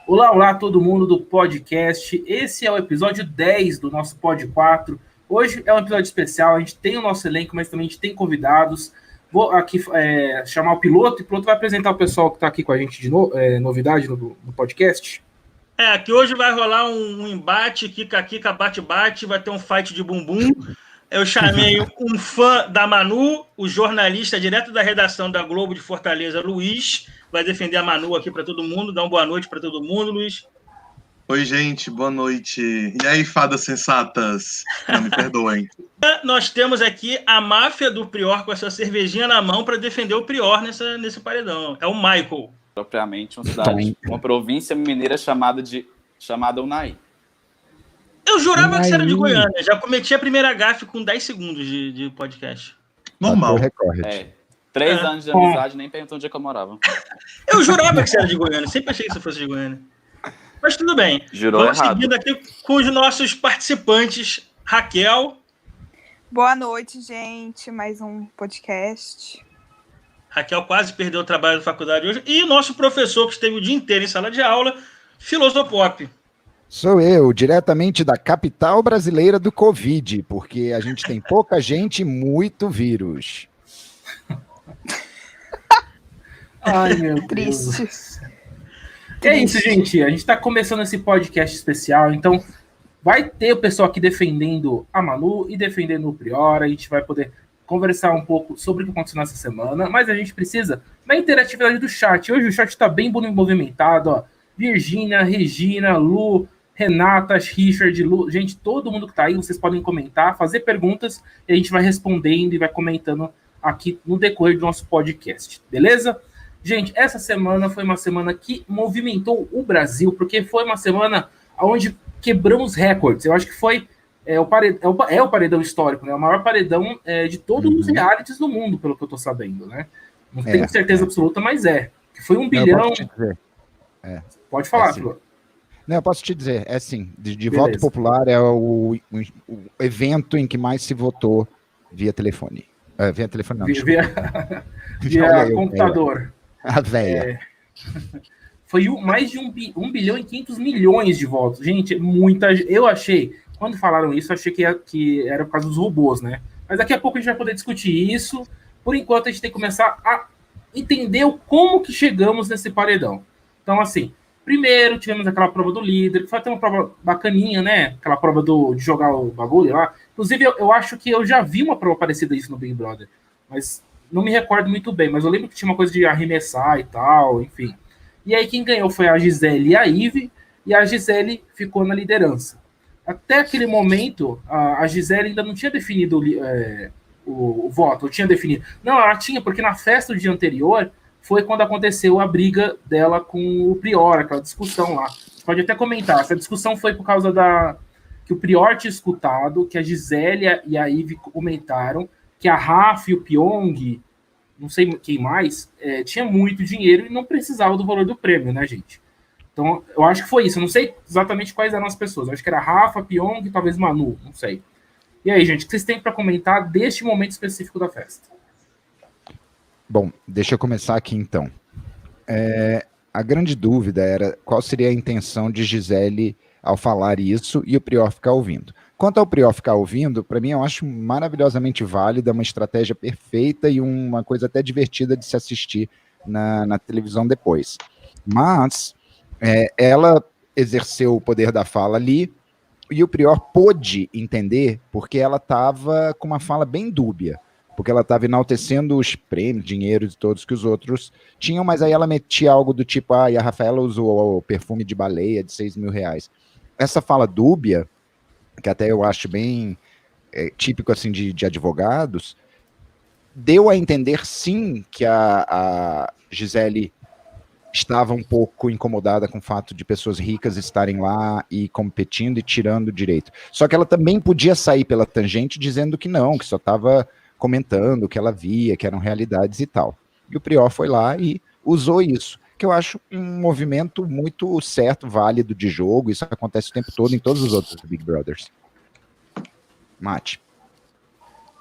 Olá, olá todo mundo do podcast. Esse é o episódio 10 do nosso Pod 4. Hoje é um episódio especial, a gente tem o nosso elenco, mas também a gente tem convidados. Vou aqui chamar o piloto, e o piloto vai apresentar o pessoal que está aqui com a gente de novidade no podcast. Aqui hoje vai rolar um embate, Kika-Kika, bate-bate, vai ter um fight de bumbum. Eu chamei um fã da Manu, o jornalista direto da redação da Globo de Fortaleza, Luiz, vai defender a Manu aqui para todo mundo. Dá uma boa noite para todo mundo, Luiz. Oi, gente, boa noite. E aí, fadas sensatas? Não me perdoem. Nós temos aqui a máfia do Prior com a sua cervejinha na mão para defender o Prior nesse paredão. É o Michael. Propriamente uma província mineira chamada Unai. Eu jurava que você era de Goiânia. Já cometi a primeira gafe com 10 segundos de podcast. Normal. 3 anos de amizade, nem perguntou onde é que eu morava. Eu jurava que você era de Goiânia. Sempre achei que você fosse de Goiânia. Mas tudo bem. Jurou Vamos errado. seguindo aqui com os nossos participantes. Raquel. Boa noite, gente. Mais um podcast. Raquel quase perdeu o trabalho da faculdade hoje. E o nosso professor, que esteve o dia inteiro em sala de aula, Filosopop. Sou eu, diretamente da capital brasileira do Covid, porque a gente tem pouca gente e muito vírus. Ai, meu Deus. Triste. É isso, gente. A gente está começando esse podcast especial, então vai ter o pessoal aqui defendendo a Manu e defendendo o Prior. A gente vai poder conversar um pouco sobre o que aconteceu nessa semana, mas a gente precisa da interatividade do chat. Hoje o chat está bem movimentado, ó. Virgínia, Regina, Lu, Renata, Richard, Lu, gente, todo mundo que tá aí, vocês podem comentar, fazer perguntas, e a gente vai respondendo e vai comentando aqui no decorrer do nosso podcast, beleza? Gente, essa semana foi uma semana que movimentou o Brasil, porque foi uma semana onde quebramos recordes. Eu acho que foi o paredão histórico, né? O maior paredão de todos os realities do mundo, pelo que eu tô sabendo, né? Não tenho certeza absoluta, mas que foi 1 bilhão. Pode falar, Flor. Não, eu posso te dizer, é assim, de voto popular é o evento em que mais se votou via telefone. Via telefone não, via computador. A véia. Foi mais de 1 bilhão e 500 milhões de votos. Gente, muita. Eu achei, quando falaram isso, achei que era por causa dos robôs, né? Mas daqui a pouco a gente vai poder discutir isso. Por enquanto, a gente tem que começar a entender como que chegamos nesse paredão. Então, assim, primeiro tivemos aquela prova do líder, que foi até uma prova bacaninha, né? Aquela prova de jogar o bagulho lá. Inclusive, eu acho que eu já vi uma prova parecida a isso no Big Brother, mas não me recordo muito bem. Mas eu lembro que tinha uma coisa de arremessar e tal, enfim. E aí quem ganhou foi a Gisele e a Ive, e a Gisele ficou na liderança. Até aquele momento, a Gisele ainda não tinha definido o voto, ou tinha definido. Não, ela tinha, porque na festa do dia anterior foi quando aconteceu a briga dela com o Prior, aquela discussão lá. Você pode até comentar, essa discussão foi por causa que o Prior tinha escutado, que a Gisele e a Ive comentaram, que a Rafa e o Pyong, não sei quem mais, tinha muito dinheiro e não precisava do valor do prêmio, né, gente? Então, eu acho que foi isso. Eu não sei exatamente quais eram as pessoas. Eu acho que era Rafa, Pyong e talvez Manu, não sei. E aí, gente, o que vocês têm para comentar deste momento específico da festa? Bom, deixa eu começar aqui então. A grande dúvida era qual seria a intenção de Gisele ao falar isso e o Prior ficar ouvindo. Quanto ao Prior ficar ouvindo, para mim eu acho maravilhosamente válida, uma estratégia perfeita e uma coisa até divertida de se assistir na televisão depois. Mas ela exerceu o poder da fala ali e o Prior pôde entender porque ela estava com uma fala bem dúbia, porque ela estava enaltecendo os prêmios, dinheiro de todos que os outros tinham, mas aí ela metia algo do tipo, e a Rafaela usou o perfume de baleia de R$6.000. Essa fala dúbia, que até eu acho bem típico assim de advogados, deu a entender sim que a Gisele estava um pouco incomodada com o fato de pessoas ricas estarem lá e competindo e tirando direito. Só que ela também podia sair pela tangente dizendo que não, que só estava comentando o que ela via, que eram realidades e tal. E o Prior foi lá e usou isso, que eu acho um movimento muito certo, válido de jogo. Isso acontece o tempo todo em todos os outros Big Brothers. Mate.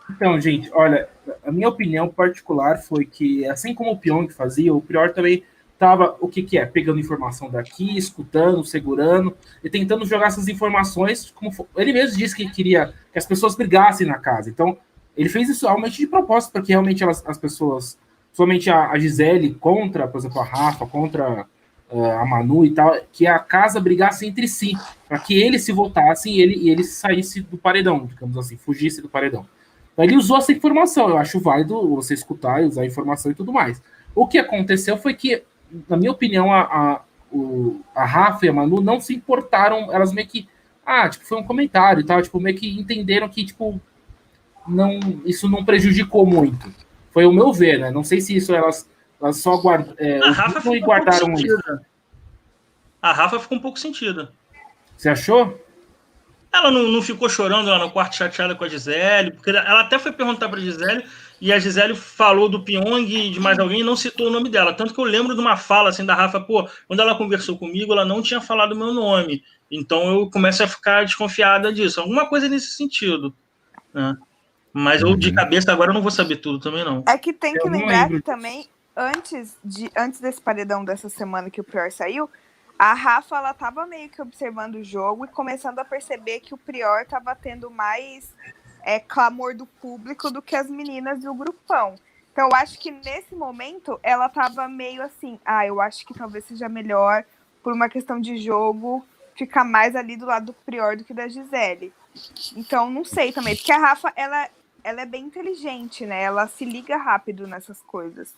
Então, gente, olha, a minha opinião particular foi que, assim como o Pyong fazia, o Prior também tava, o que que é? Pegando informação daqui, escutando, segurando, e tentando jogar essas informações, ele mesmo disse que queria que as pessoas brigassem na casa. Então, ele fez isso realmente de propósito, para que realmente as pessoas, somente a Gisele contra, por exemplo, a Rafa, contra a Manu e tal, que a casa brigasse entre si, para que eles se votassem e ele saísse do paredão, digamos assim, fugisse do paredão. Então, ele usou essa informação, eu acho válido você escutar e usar a informação e tudo mais. O que aconteceu foi que, na minha opinião, a Rafa e a Manu não se importaram, elas meio que, tipo, foi um comentário e tal, tipo, meio que entenderam que, tipo, não, isso não prejudicou muito. Foi o meu ver, né? Não sei se isso elas só guardaram isso. A Rafa ficou um pouco sentida. Você achou? Ela não ficou chorando lá no quarto chateada com a Gisele, porque ela até foi perguntar para a Gisele, e a Gisele falou do Pyong e de mais alguém e não citou o nome dela. Tanto que eu lembro de uma fala assim da Rafa, quando ela conversou comigo, ela não tinha falado o meu nome. Então eu começo a ficar desconfiada disso. Alguma coisa nesse sentido, né? Mas eu, de cabeça, agora eu não vou saber tudo também, não. É que tem que lembrar que também, antes desse paredão dessa semana que o Prior saiu, a Rafa, ela tava meio que observando o jogo e começando a perceber que o Prior tava tendo mais clamor do público do que as meninas do grupão. Então, eu acho que nesse momento, ela tava meio assim, eu acho que talvez seja melhor, por uma questão de jogo, ficar mais ali do lado do Prior do que da Gisele. Então, não sei também, porque a Rafa, ela é bem inteligente, né? Ela se liga rápido nessas coisas.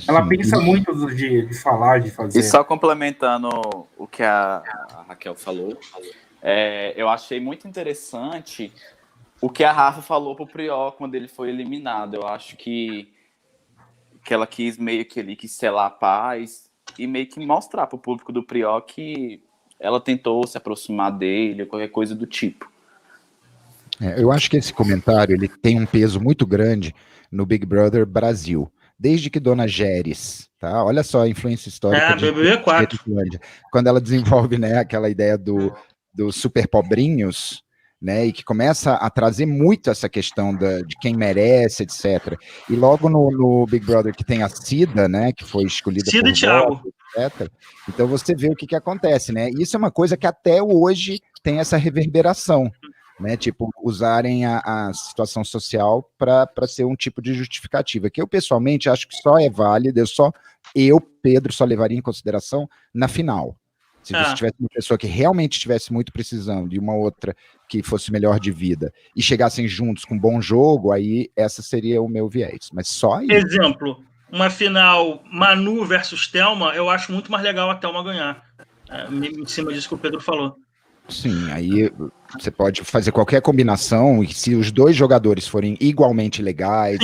Ela pensa muito de falar, de fazer. E só complementando o que a Raquel falou, eu achei muito interessante o que a Rafa falou pro Prior quando ele foi eliminado. Eu acho que ela quis meio que ele quis selar a paz e meio que mostrar pro público do Prior que ela tentou se aproximar dele, qualquer coisa do tipo. Eu acho que esse comentário ele tem um peso muito grande no Big Brother Brasil. Desde que Dona Géris, tá? Olha só a influência histórica de BBB4. Quando ela desenvolve, né, aquela ideia do super pobrinhos, né, e que começa a trazer muito essa questão de quem merece, etc. E logo no Big Brother que tem a Cida, né, que foi escolhida Cida por e Thiago, etc. Então você vê o que acontece, né? Isso é uma coisa que até hoje tem essa reverberação, né, tipo, usarem a situação social para ser um tipo de justificativa, que eu pessoalmente acho que só é válida, Pedro, só levaria em consideração na final. Se você tivesse uma pessoa que realmente estivesse muito precisando de uma outra que fosse melhor de vida e chegassem juntos com um bom jogo, aí essa seria o meu viés, mas só aí. Exemplo, uma final Manu versus Thelma, eu acho muito mais legal a Thelma ganhar, em cima disso que o Pedro falou. Sim, aí você pode fazer qualquer combinação e se os dois jogadores forem igualmente legais,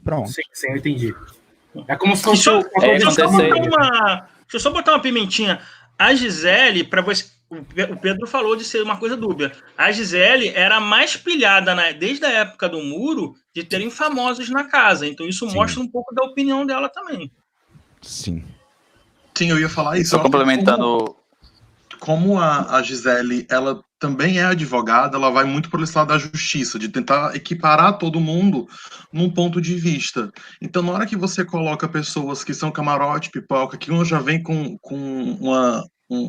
pronto. Sim, eu entendi. É como se fosse... Deixa eu só botar uma pimentinha. A Gisele, para você, o Pedro falou de ser uma coisa dúbia. A Gisele era mais pilhada desde a época do muro de terem famosos na casa. Então isso mostra um pouco da opinião dela também. Sim. Sim, eu ia falar isso. Só complementando... Como a Gisele, ela também é advogada, ela vai muito por esse lado da justiça, de tentar equiparar todo mundo num ponto de vista. Então, na hora que você coloca pessoas que são camarote, pipoca, que um já vem com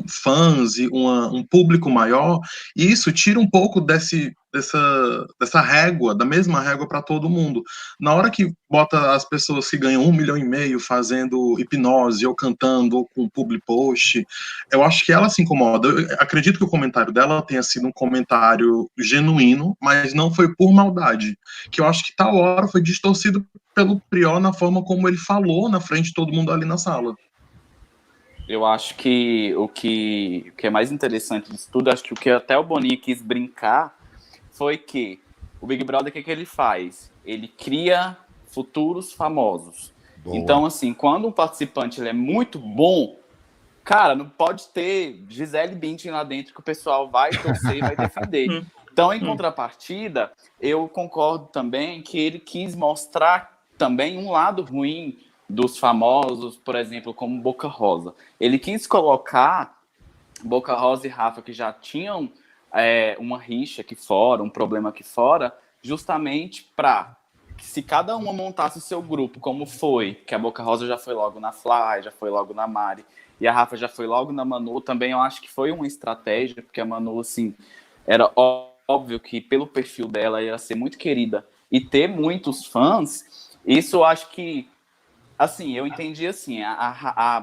fãs e um público maior, e isso tira um pouco dessa régua, da mesma régua para todo mundo. Na hora que bota as pessoas que ganham 1,5 milhão fazendo hipnose, ou cantando, ou com public post, eu acho que ela se incomoda. Eu acredito que o comentário dela tenha sido um comentário genuíno, mas não foi por maldade. Que eu acho que tal hora foi distorcido pelo Prior na forma como ele falou na frente de todo mundo ali na sala. Eu acho que o que é mais interessante disso tudo, acho que o que até o Boninho quis brincar foi que o Big Brother, o que ele faz? Ele cria futuros famosos. Boa. Então, assim, quando um participante ele é muito bom, cara, não pode ter Gisele Bündchen lá dentro que o pessoal vai torcer e vai defender. Então, em contrapartida, eu concordo também que ele quis mostrar também um lado ruim dos famosos, por exemplo, como Boca Rosa. Ele quis colocar Boca Rosa e Rafa, que já tinham uma rixa aqui fora, um problema aqui fora, justamente para se cada uma montasse o seu grupo, como foi, que a Boca Rosa já foi logo na Fly, já foi logo na Mari, e a Rafa já foi logo na Manu, também eu acho que foi uma estratégia, porque a Manu, assim, era óbvio que pelo perfil dela ia ser muito querida e ter muitos fãs, isso eu acho que, assim, eu entendi assim, a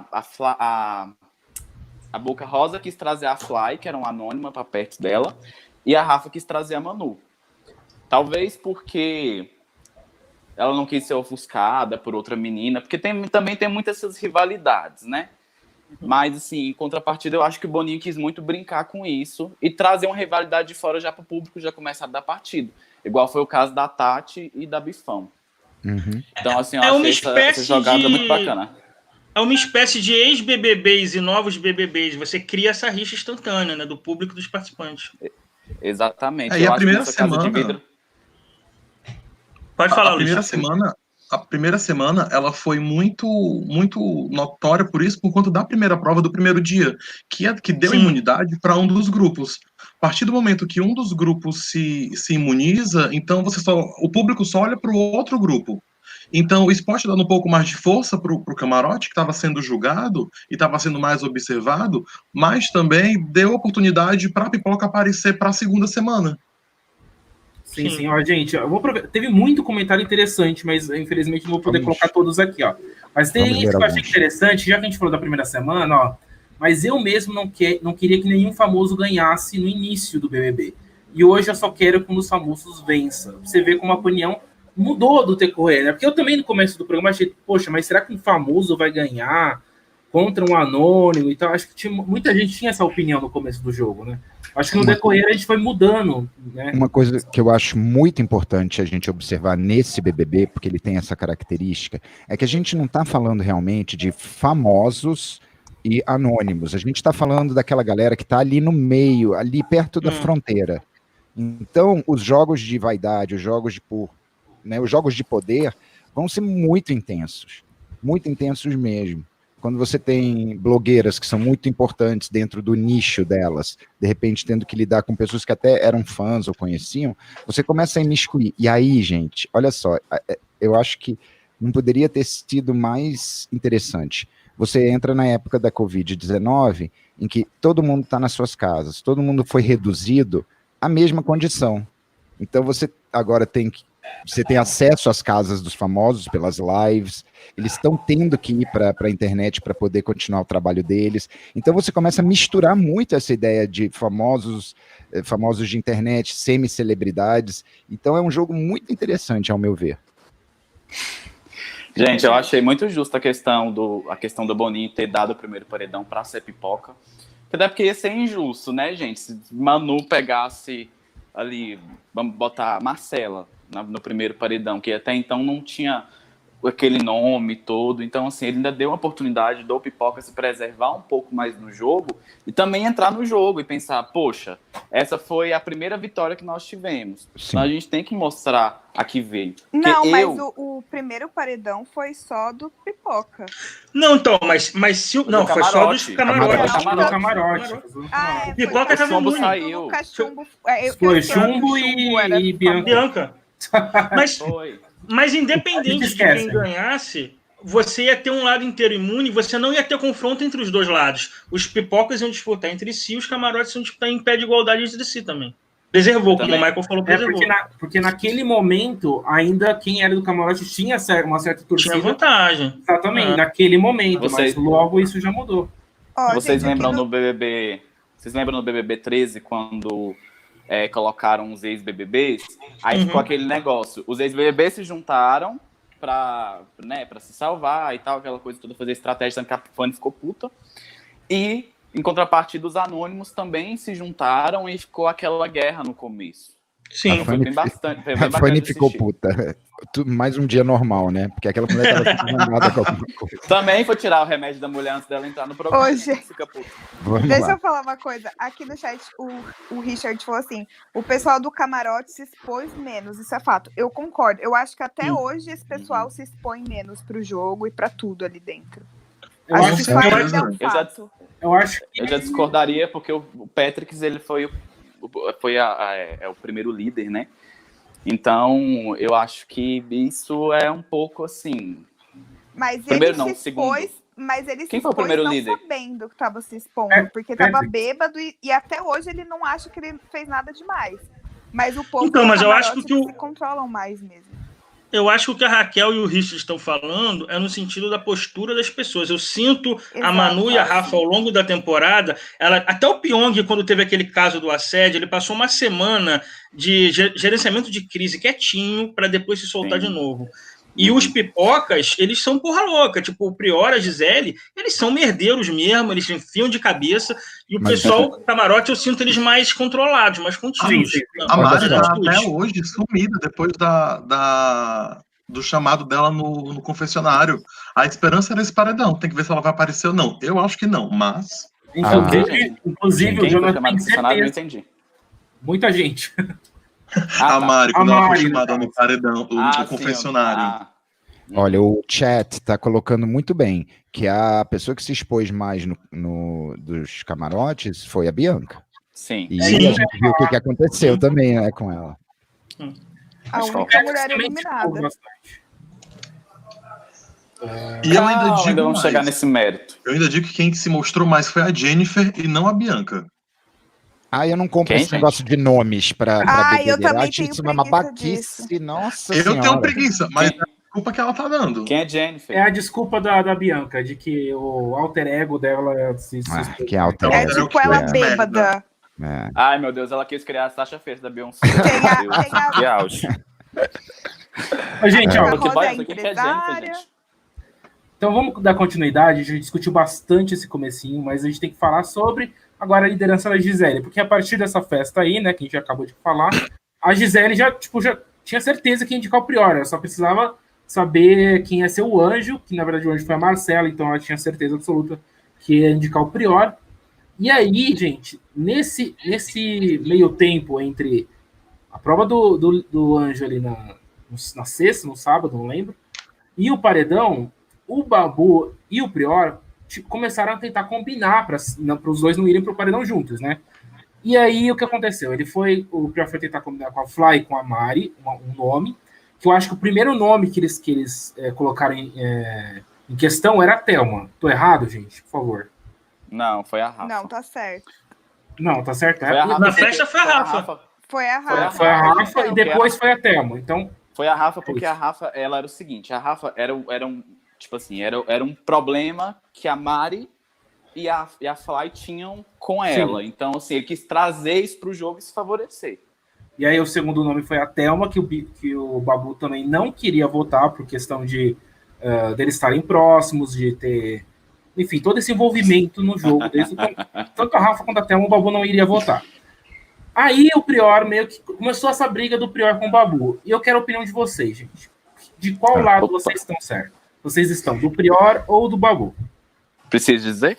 Boca Rosa quis trazer a Fly, que era uma anônima para perto dela, e a Rafa quis trazer a Manu. Talvez porque ela não quis ser ofuscada por outra menina, porque também tem muitas essas rivalidades, né? Mas, assim, em contrapartida, eu acho que o Boninho quis muito brincar com isso e trazer uma rivalidade de fora já para o público já começar a dar partido. Igual foi o caso da Tati e da Bifão. Uhum. Então, assim, eu achei essa jogada muito bacana. É uma espécie de ex-BBBs e novos BBBs. Você cria essa rixa instantânea, né, do público e dos participantes. Exatamente. E a primeira semana... Pode falar, Luiz. A primeira semana, ela foi muito notória por isso, por conta da primeira prova do primeiro dia, que deu imunidade para um dos grupos. A partir do momento que um dos grupos se imuniza, então o público só olha para o outro grupo. Então, o esporte dando um pouco mais de força para o camarote, que estava sendo julgado e estava sendo mais observado, mas também deu oportunidade para a Pipoca aparecer para a segunda semana. Sim. Ó, gente, teve muito comentário interessante, mas infelizmente não vou poder colocar todos aqui, ó. Mas tem isso que eu achei interessante, já que a gente falou da primeira semana, ó. Mas eu mesmo não queria que nenhum famoso ganhasse no início do BBB. E hoje eu só quero que um dos famosos vença. Você vê como a opinião mudou do decorrer, né? Porque eu também no começo do programa achei, poxa, mas será que um famoso vai ganhar contra um anônimo? Então acho que muita gente tinha essa opinião no começo do jogo, né? Acho que no decorrer a gente foi mudando, né? Uma coisa que eu acho muito importante a gente observar nesse BBB, porque ele tem essa característica, é que a gente não está falando realmente de famosos e anônimos. A gente está falando daquela galera que está ali no meio, ali perto da fronteira. Então, os jogos de vaidade, os jogos de poder vão ser muito intensos mesmo. Quando você tem blogueiras que são muito importantes dentro do nicho delas, de repente tendo que lidar com pessoas que até eram fãs ou conheciam, você começa a imiscuir. E aí, gente, olha só, eu acho que não poderia ter sido mais interessante. Você entra na época da Covid-19, em que todo mundo está nas suas casas, todo mundo foi reduzido à mesma condição. Então você agora você tem acesso às casas dos famosos pelas lives, eles estão tendo que ir para a internet para poder continuar o trabalho deles. Então você começa a misturar muito essa ideia de famosos de internet, semi-celebridades. Então é um jogo muito interessante, ao meu ver. Gente, eu achei muito justa a questão do Boninho ter dado o primeiro paredão para ser Pipoca. Até porque ia ser injusto, né, gente? Se Manu pegasse ali, vamos botar Marcela no primeiro paredão, que até então não tinha aquele nome todo. Então, assim, ele ainda deu a oportunidade do Pipoca se preservar um pouco mais no jogo e também entrar no jogo e pensar, poxa, essa foi a primeira vitória que nós tivemos. Sim. Então a gente tem que mostrar a que veio. Não, mas o primeiro paredão foi só do Pipoca. Não, então, mas se não, foi só dos camarotes. Camarote. Pipoca tava muito. Saiu. Foi Chumbo e Bianca. Mas independente de quem ganhasse, você ia ter um lado inteiro imune, você não ia ter confronto entre os dois lados. Os pipocas iam disputar entre si, os camarotes iam disputar em pé de igualdade entre si também. Preservou, como o Michael falou, preservou. Porque naquele momento, ainda quem era do camarote tinha uma certa torcida. Tinha vantagem. Exatamente, naquele momento, mas logo isso já mudou. Vocês lembram no BBB... Vocês lembram no BBB 13, quando... colocaram os ex-BBBs, aí ficou aquele negócio. Os ex-BBBs se juntaram pra se salvar e tal, aquela coisa toda, fazer estratégia, que a Fanny ficou puta. E, em contrapartida, os anônimos também se juntaram e ficou aquela guerra no começo. Sim, foi bem bastante. A Fanny ficou puta. Mais um dia normal, né? Porque aquela mulher tava nada com alguma coisa. Também foi tirar o remédio da mulher antes dela entrar no programa. Hoje. Fica puta. Deixa eu falar uma coisa. Aqui no chat, o Richard falou assim: o pessoal do camarote se expôs menos. Isso é fato. Eu concordo. Eu acho que até hoje esse pessoal se expõe menos pro jogo e pra tudo ali dentro. Acho que isso ainda é um fato. Eu já discordaria, porque o Patrick, ele foi o primeiro líder, né? Então, eu acho que isso é um pouco assim. Mas Primeiro ele não, se expôs, segundo. mas ele Quem se foi o expôs primeiro não líder? sabendo que estava se expondo, É, porque estava é. bêbado e até hoje ele não acha que ele fez nada demais. Mas o povo Então, do mas eu acho camarote, que eles se controlam mais mesmo. Eu acho que o que a Raquel e o Richard estão falando é no sentido da postura das pessoas. Eu sinto a Exato. Manu e a Ah, Rafa sim. ao longo da temporada. Até o Pyong, quando teve aquele caso do assédio, ele passou uma semana de gerenciamento de crise quietinho para depois se soltar Sim. de novo. E os pipocas, eles são porra louca. Tipo, o Prior, a Gisele, eles são merdeiros mesmo, eles enfiam de cabeça. E o Mas- pessoal, o camarote, eu sinto eles mais controlados, mais contidos. Sim. A Olha Mari só. tá até hoje sumida depois do chamado dela no confessionário. A esperança era esse paredão. Tem que ver se ela vai aparecer ou não. Eu acho que não, mas. Inclusive o Quem foi Jonathan chamado tem do funcionário? Não certeza. entendi. Muita gente. A Mari, quando A ela foi Mari, chamada no no paredão, no sim, confessionário. Olha, o chat tá colocando muito bem que a pessoa que se expôs mais dos camarotes foi a Bianca. Sim. E Sim. a gente viu o que aconteceu também, né, com ela. A Mas única qual? mulher eliminada. E eu ainda Calma, digo ainda vamos mais. chegar nesse mérito. Eu ainda digo que quem se mostrou mais foi a Jennifer e não a Bianca. Ah, eu não compro Quem, esse gente? negócio de nomes pra Eu bebedeira. também Acho tenho isso uma preguiça babaquice, nossa Eu senhora. tenho preguiça, mas Quem? é a desculpa que ela tá dando. Quem é Jennifer? É a desculpa da Bianca, de que o alter ego dela se Que alter É ego. tipo ela bêbada. É. Ai, meu Deus, ela quis criar a Sasha Fierce da Beyoncé. Tem Meu Deus, que auge. Mas, gente, A ó, Que Rosa é bosta, quem que é Jennifer, empresária. gente? então vamos dar continuidade. A gente discutiu bastante esse comecinho, mas a gente tem que falar sobre agora a liderança da Gisele, porque a partir dessa festa aí, né, que a gente acabou de falar, a Gisele já tinha certeza que ia indicar o Prior, ela só precisava saber quem ia ser o anjo, que na verdade o anjo foi a Marcela, então ela tinha certeza absoluta que ia indicar o Prior. E aí, gente, nesse meio tempo entre a prova do anjo ali na sexta, no sábado, não lembro, e o paredão, o Babu e o Prior começaram a tentar combinar para os dois não irem pro paredão juntos, né? E aí o que aconteceu? O Prior foi tentar combinar com a Fly e com a Mari, um nome, que eu acho que o primeiro nome que eles colocaram em questão era a Thelma. Tô errado, gente? Por favor. Não, foi a Rafa. Não, tá certo. Não, tá certo. Foi a Rafa. Na festa foi a Rafa. Foi a Rafa. Foi a Rafa e Não, depois foi a Thelma. Então, Foi a Rafa porque a Rafa, ela era o seguinte, a Rafa era um, tipo assim, era um problema que a Mari e a Fly tinham com ela. Então, assim, ele quis trazer isso pro jogo e se favorecer. e aí o segundo nome foi a Thelma, que o Babu também não queria votar por questão de deles estarem próximos, de ter, enfim, todo esse envolvimento no jogo. Tanto a Rafa quanto a Thelma, o Babu não iria votar. Aí o Prior meio que começou essa briga do Prior com o Babu. E eu quero a opinião de vocês, gente. De qual lado vocês estão certos? Vocês estão do Prior ou do Babu? Precisa dizer?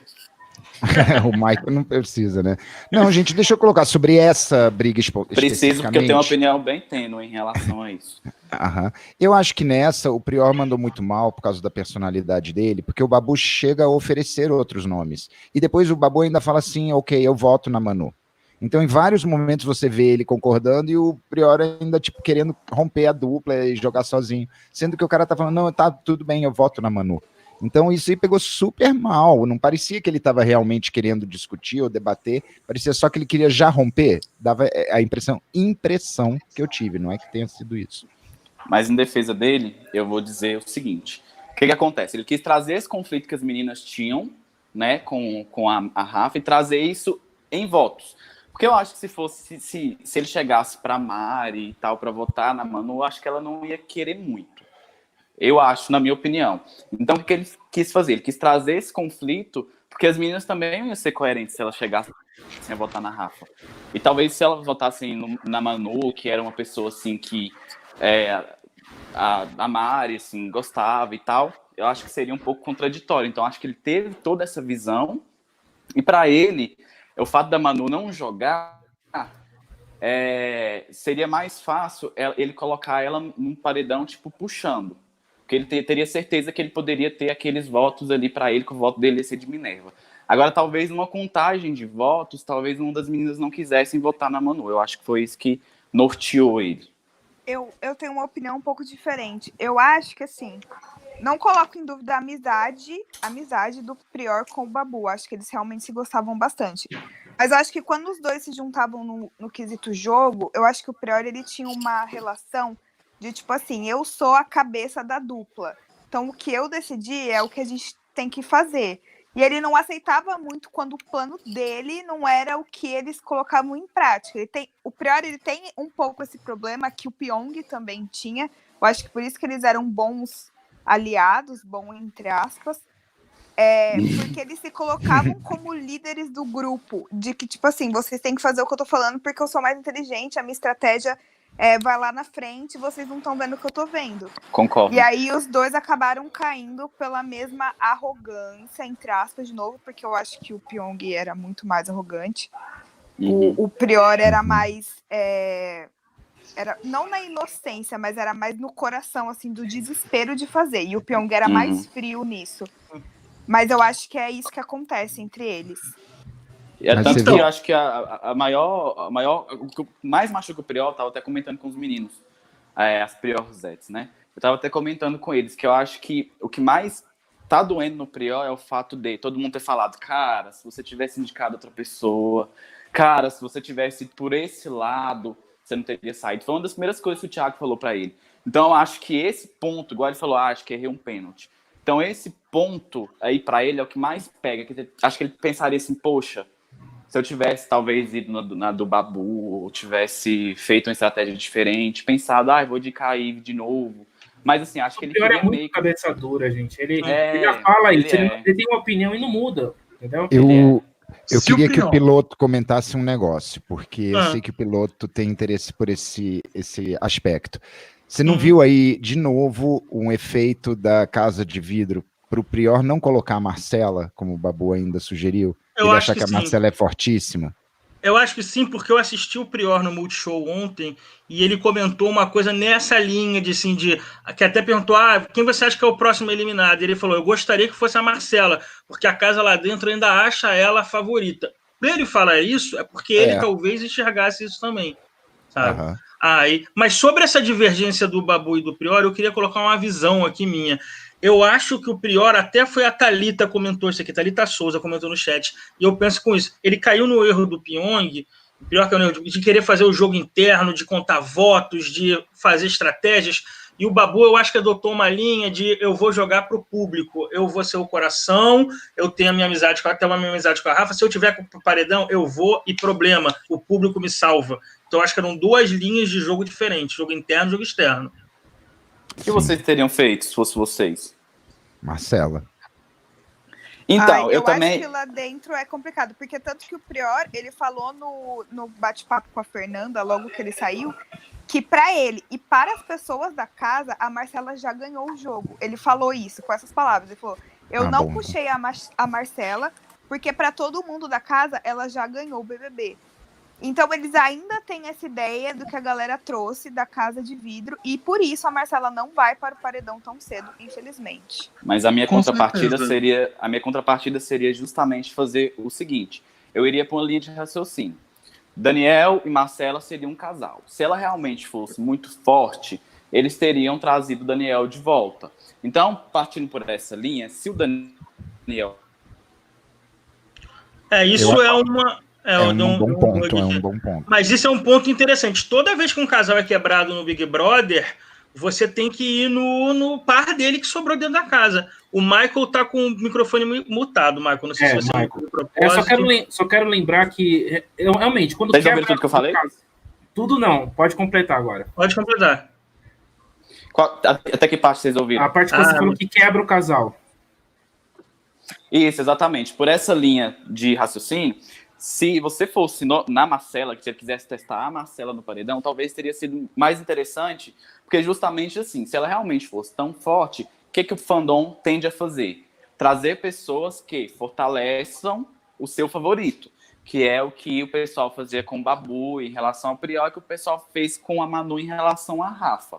O Michael não precisa, né? Não, gente, deixa eu colocar sobre essa briga Preciso, porque eu tenho uma opinião bem tênue em relação a isso. Aham. Eu acho que nessa o Prior mandou muito mal por causa da personalidade dele, porque o Babu chega a oferecer outros nomes. E depois o Babu ainda fala assim, ok, eu voto na Manu. Então, em vários momentos você vê ele concordando e o Prior ainda, tipo, querendo romper a dupla e jogar sozinho. Sendo que o cara tá falando, não, tá tudo bem, eu voto na Manu. Então, isso aí pegou super mal. Não parecia que ele estava realmente querendo discutir ou debater. Parecia só que ele queria já romper. Dava a impressão que eu tive. Não é que tenha sido isso. Mas em defesa dele, eu vou dizer o seguinte. O que acontece? Ele quis trazer esse conflito que as meninas tinham, né, com a Rafa e trazer isso em votos. Porque eu acho que se ele chegasse para Mari e tal, para votar na Manu, eu acho que ela não ia querer muito. Eu acho, na minha opinião. Então, o que ele quis fazer? Ele quis trazer esse conflito, porque as meninas também iam ser coerentes se ela chegasse sem votar na Rafa. E talvez se ela votasse na Manu, que era uma pessoa assim que a Mari assim, gostava e tal, eu acho que seria um pouco contraditório. Então, acho que ele teve toda essa visão. E para ele, o fato da Manu não jogar, seria mais fácil ele colocar ela num paredão, tipo, puxando. Porque ele teria certeza que ele poderia ter aqueles votos ali para ele, que o voto dele ia ser de Minerva. Agora, talvez numa contagem de votos, talvez uma das meninas não quisessem votar na Manu. Eu acho que foi isso que norteou ele. eu tenho uma opinião um pouco diferente. Eu acho que, assim, não coloco em dúvida a amizade do Prior com o Babu. Acho que eles realmente se gostavam bastante. Mas eu acho que quando os dois se juntavam no quesito jogo, eu acho que o Prior, ele tinha uma relação de, tipo assim, eu sou a cabeça da dupla. Então, o que eu decidi é o que a gente tem que fazer. E ele não aceitava muito quando o plano dele não era o que eles colocavam em prática. O Prior, ele tem um pouco esse problema que o Pyong também tinha. Eu acho que por isso que eles eram bons aliados, bom entre aspas, porque eles se colocavam como líderes do grupo, de que, tipo assim, vocês têm que fazer o que eu tô falando porque eu sou mais inteligente, a minha estratégia vai lá na frente, vocês não estão vendo o que eu tô vendo. Concordo. E aí os dois acabaram caindo pela mesma arrogância, entre aspas, de novo, porque eu acho que o Pyong era muito mais arrogante. O Prior era mais... era não na inocência, mas era mais no coração, assim, do desespero de fazer. E o Pyong era mais frio nisso. Mas eu acho que é isso que acontece entre eles. É tanto que eu acho que a maior, o que mais machuca o Prior, eu tava até comentando com os meninos, as Priorzettes, né? Eu tava até comentando com eles que eu acho que o que mais tá doendo no Prior é o fato de todo mundo ter falado, cara, se você tivesse indicado outra pessoa, cara, se você tivesse ido por esse lado, você não teria saído. Foi uma das primeiras coisas que o Thiago falou pra ele. Então eu acho que esse ponto, igual ele falou, acho que errei um pênalti. Então esse ponto aí pra ele é o que mais pega. Acho que ele pensaria assim, poxa, se eu tivesse talvez ido na do Babu, ou tivesse feito uma estratégia diferente, pensado, vou de cair de novo. Mas assim, acho que ele queria muito meio que... cabeça dura, gente. Ele já fala isso, ele tem uma opinião e não muda, entendeu? Eu queria que o piloto comentasse um negócio, porque eu sei que o piloto tem interesse por esse aspecto. Você não viu aí, de novo, um efeito da casa de vidro para o Prior não colocar a Marcela, como o Babu ainda sugeriu? Ele achar que a Marcela é fortíssima? Eu acho que sim, porque eu assisti o Prior no Multishow ontem e ele comentou uma coisa nessa linha de assim, que até perguntou, quem você acha que é o próximo eliminado? E ele falou, eu gostaria que fosse a Marcela, porque a casa lá dentro ainda acha ela a favorita. Pra ele falar isso, é porque ele talvez enxergasse isso também, sabe? Uhum. Mas sobre essa divergência do Babu e do Prior, eu queria colocar uma visão aqui minha. Eu acho que o Prior, até foi a Thalita comentou isso aqui, Thalita Souza comentou no chat, e eu penso com isso, ele caiu no erro do Pyong, o Prior que é o erro de querer fazer o jogo interno, de contar votos, de fazer estratégias, e o Babu eu acho que adotou uma linha de eu vou jogar para o público, eu vou ser o coração, eu tenho a minha amizade com a Rafa, se eu tiver com o paredão, eu vou e problema, o público me salva. Então eu acho que eram duas linhas de jogo diferentes, jogo interno e jogo externo. O que vocês teriam feito se fosse vocês? Marcela. Então, eu também acho que lá dentro é complicado, porque tanto que o Prior, ele falou no bate-papo com a Fernanda, logo que ele saiu, que para ele e para as pessoas da casa, a Marcela já ganhou o jogo. Ele falou isso, com essas palavras. Ele falou, eu não puxei a Marcela, porque para todo mundo da casa, ela já ganhou o BBB. Então, eles ainda têm essa ideia do que a galera trouxe da casa de vidro, e por isso a Marcela não vai para o paredão tão cedo, infelizmente. Mas a minha contrapartida seria justamente fazer o seguinte, eu iria para uma linha de raciocínio. Daniel e Marcela seriam um casal. Se ela realmente fosse muito forte, eles teriam trazido o Daniel de volta. Então, partindo por essa linha, se o Daniel... Isso é uma... É um bom ponto. Mas isso é um ponto interessante. Toda vez que um casal é quebrado no Big Brother, você tem que ir no par dele que sobrou dentro da casa. O Michael tá com o microfone mutado, Michael. Não sei se você só quero lembrar que realmente, quando vocês ouviram tudo que eu falei? Tudo não, pode completar agora. Pode completar. Até que parte vocês ouviram? A parte que você falou que quebra o casal. Isso, exatamente. Por essa linha de raciocínio, se você fosse na Marcela, que você quisesse testar a Marcela no paredão, talvez teria sido mais interessante, porque justamente assim, se ela realmente fosse tão forte, o que o fandom tende a fazer? Trazer pessoas que fortaleçam o seu favorito, que é o que o pessoal fazia com o Babu em relação ao Prior, e que o pessoal fez com a Manu em relação à Rafa.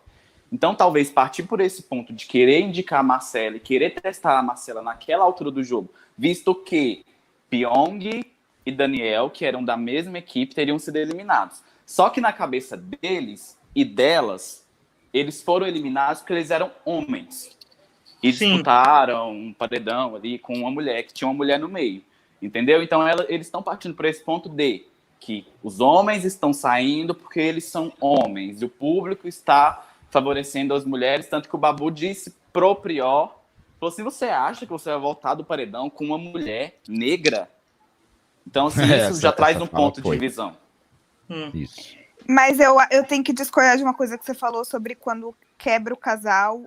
Então, talvez partir por esse ponto de querer indicar a Marcela e querer testar a Marcela naquela altura do jogo, visto que Pyong e Daniel, que eram da mesma equipe, teriam sido eliminados. Só que na cabeça deles, e delas, eles foram eliminados porque eles eram homens. E Sim. disputaram um paredão ali com uma mulher, que tinha uma mulher no meio. Entendeu? Então eles estão partindo por esse ponto de que os homens estão saindo porque eles são homens. E o público está favorecendo as mulheres, tanto que o Babu disse pro Prior, falou assim, você acha que você vai voltar do paredão com uma mulher negra? Então, assim, isso já traz um ponto de divisão. Isso. Mas eu tenho que discordar de uma coisa que você falou sobre quando quebra o casal,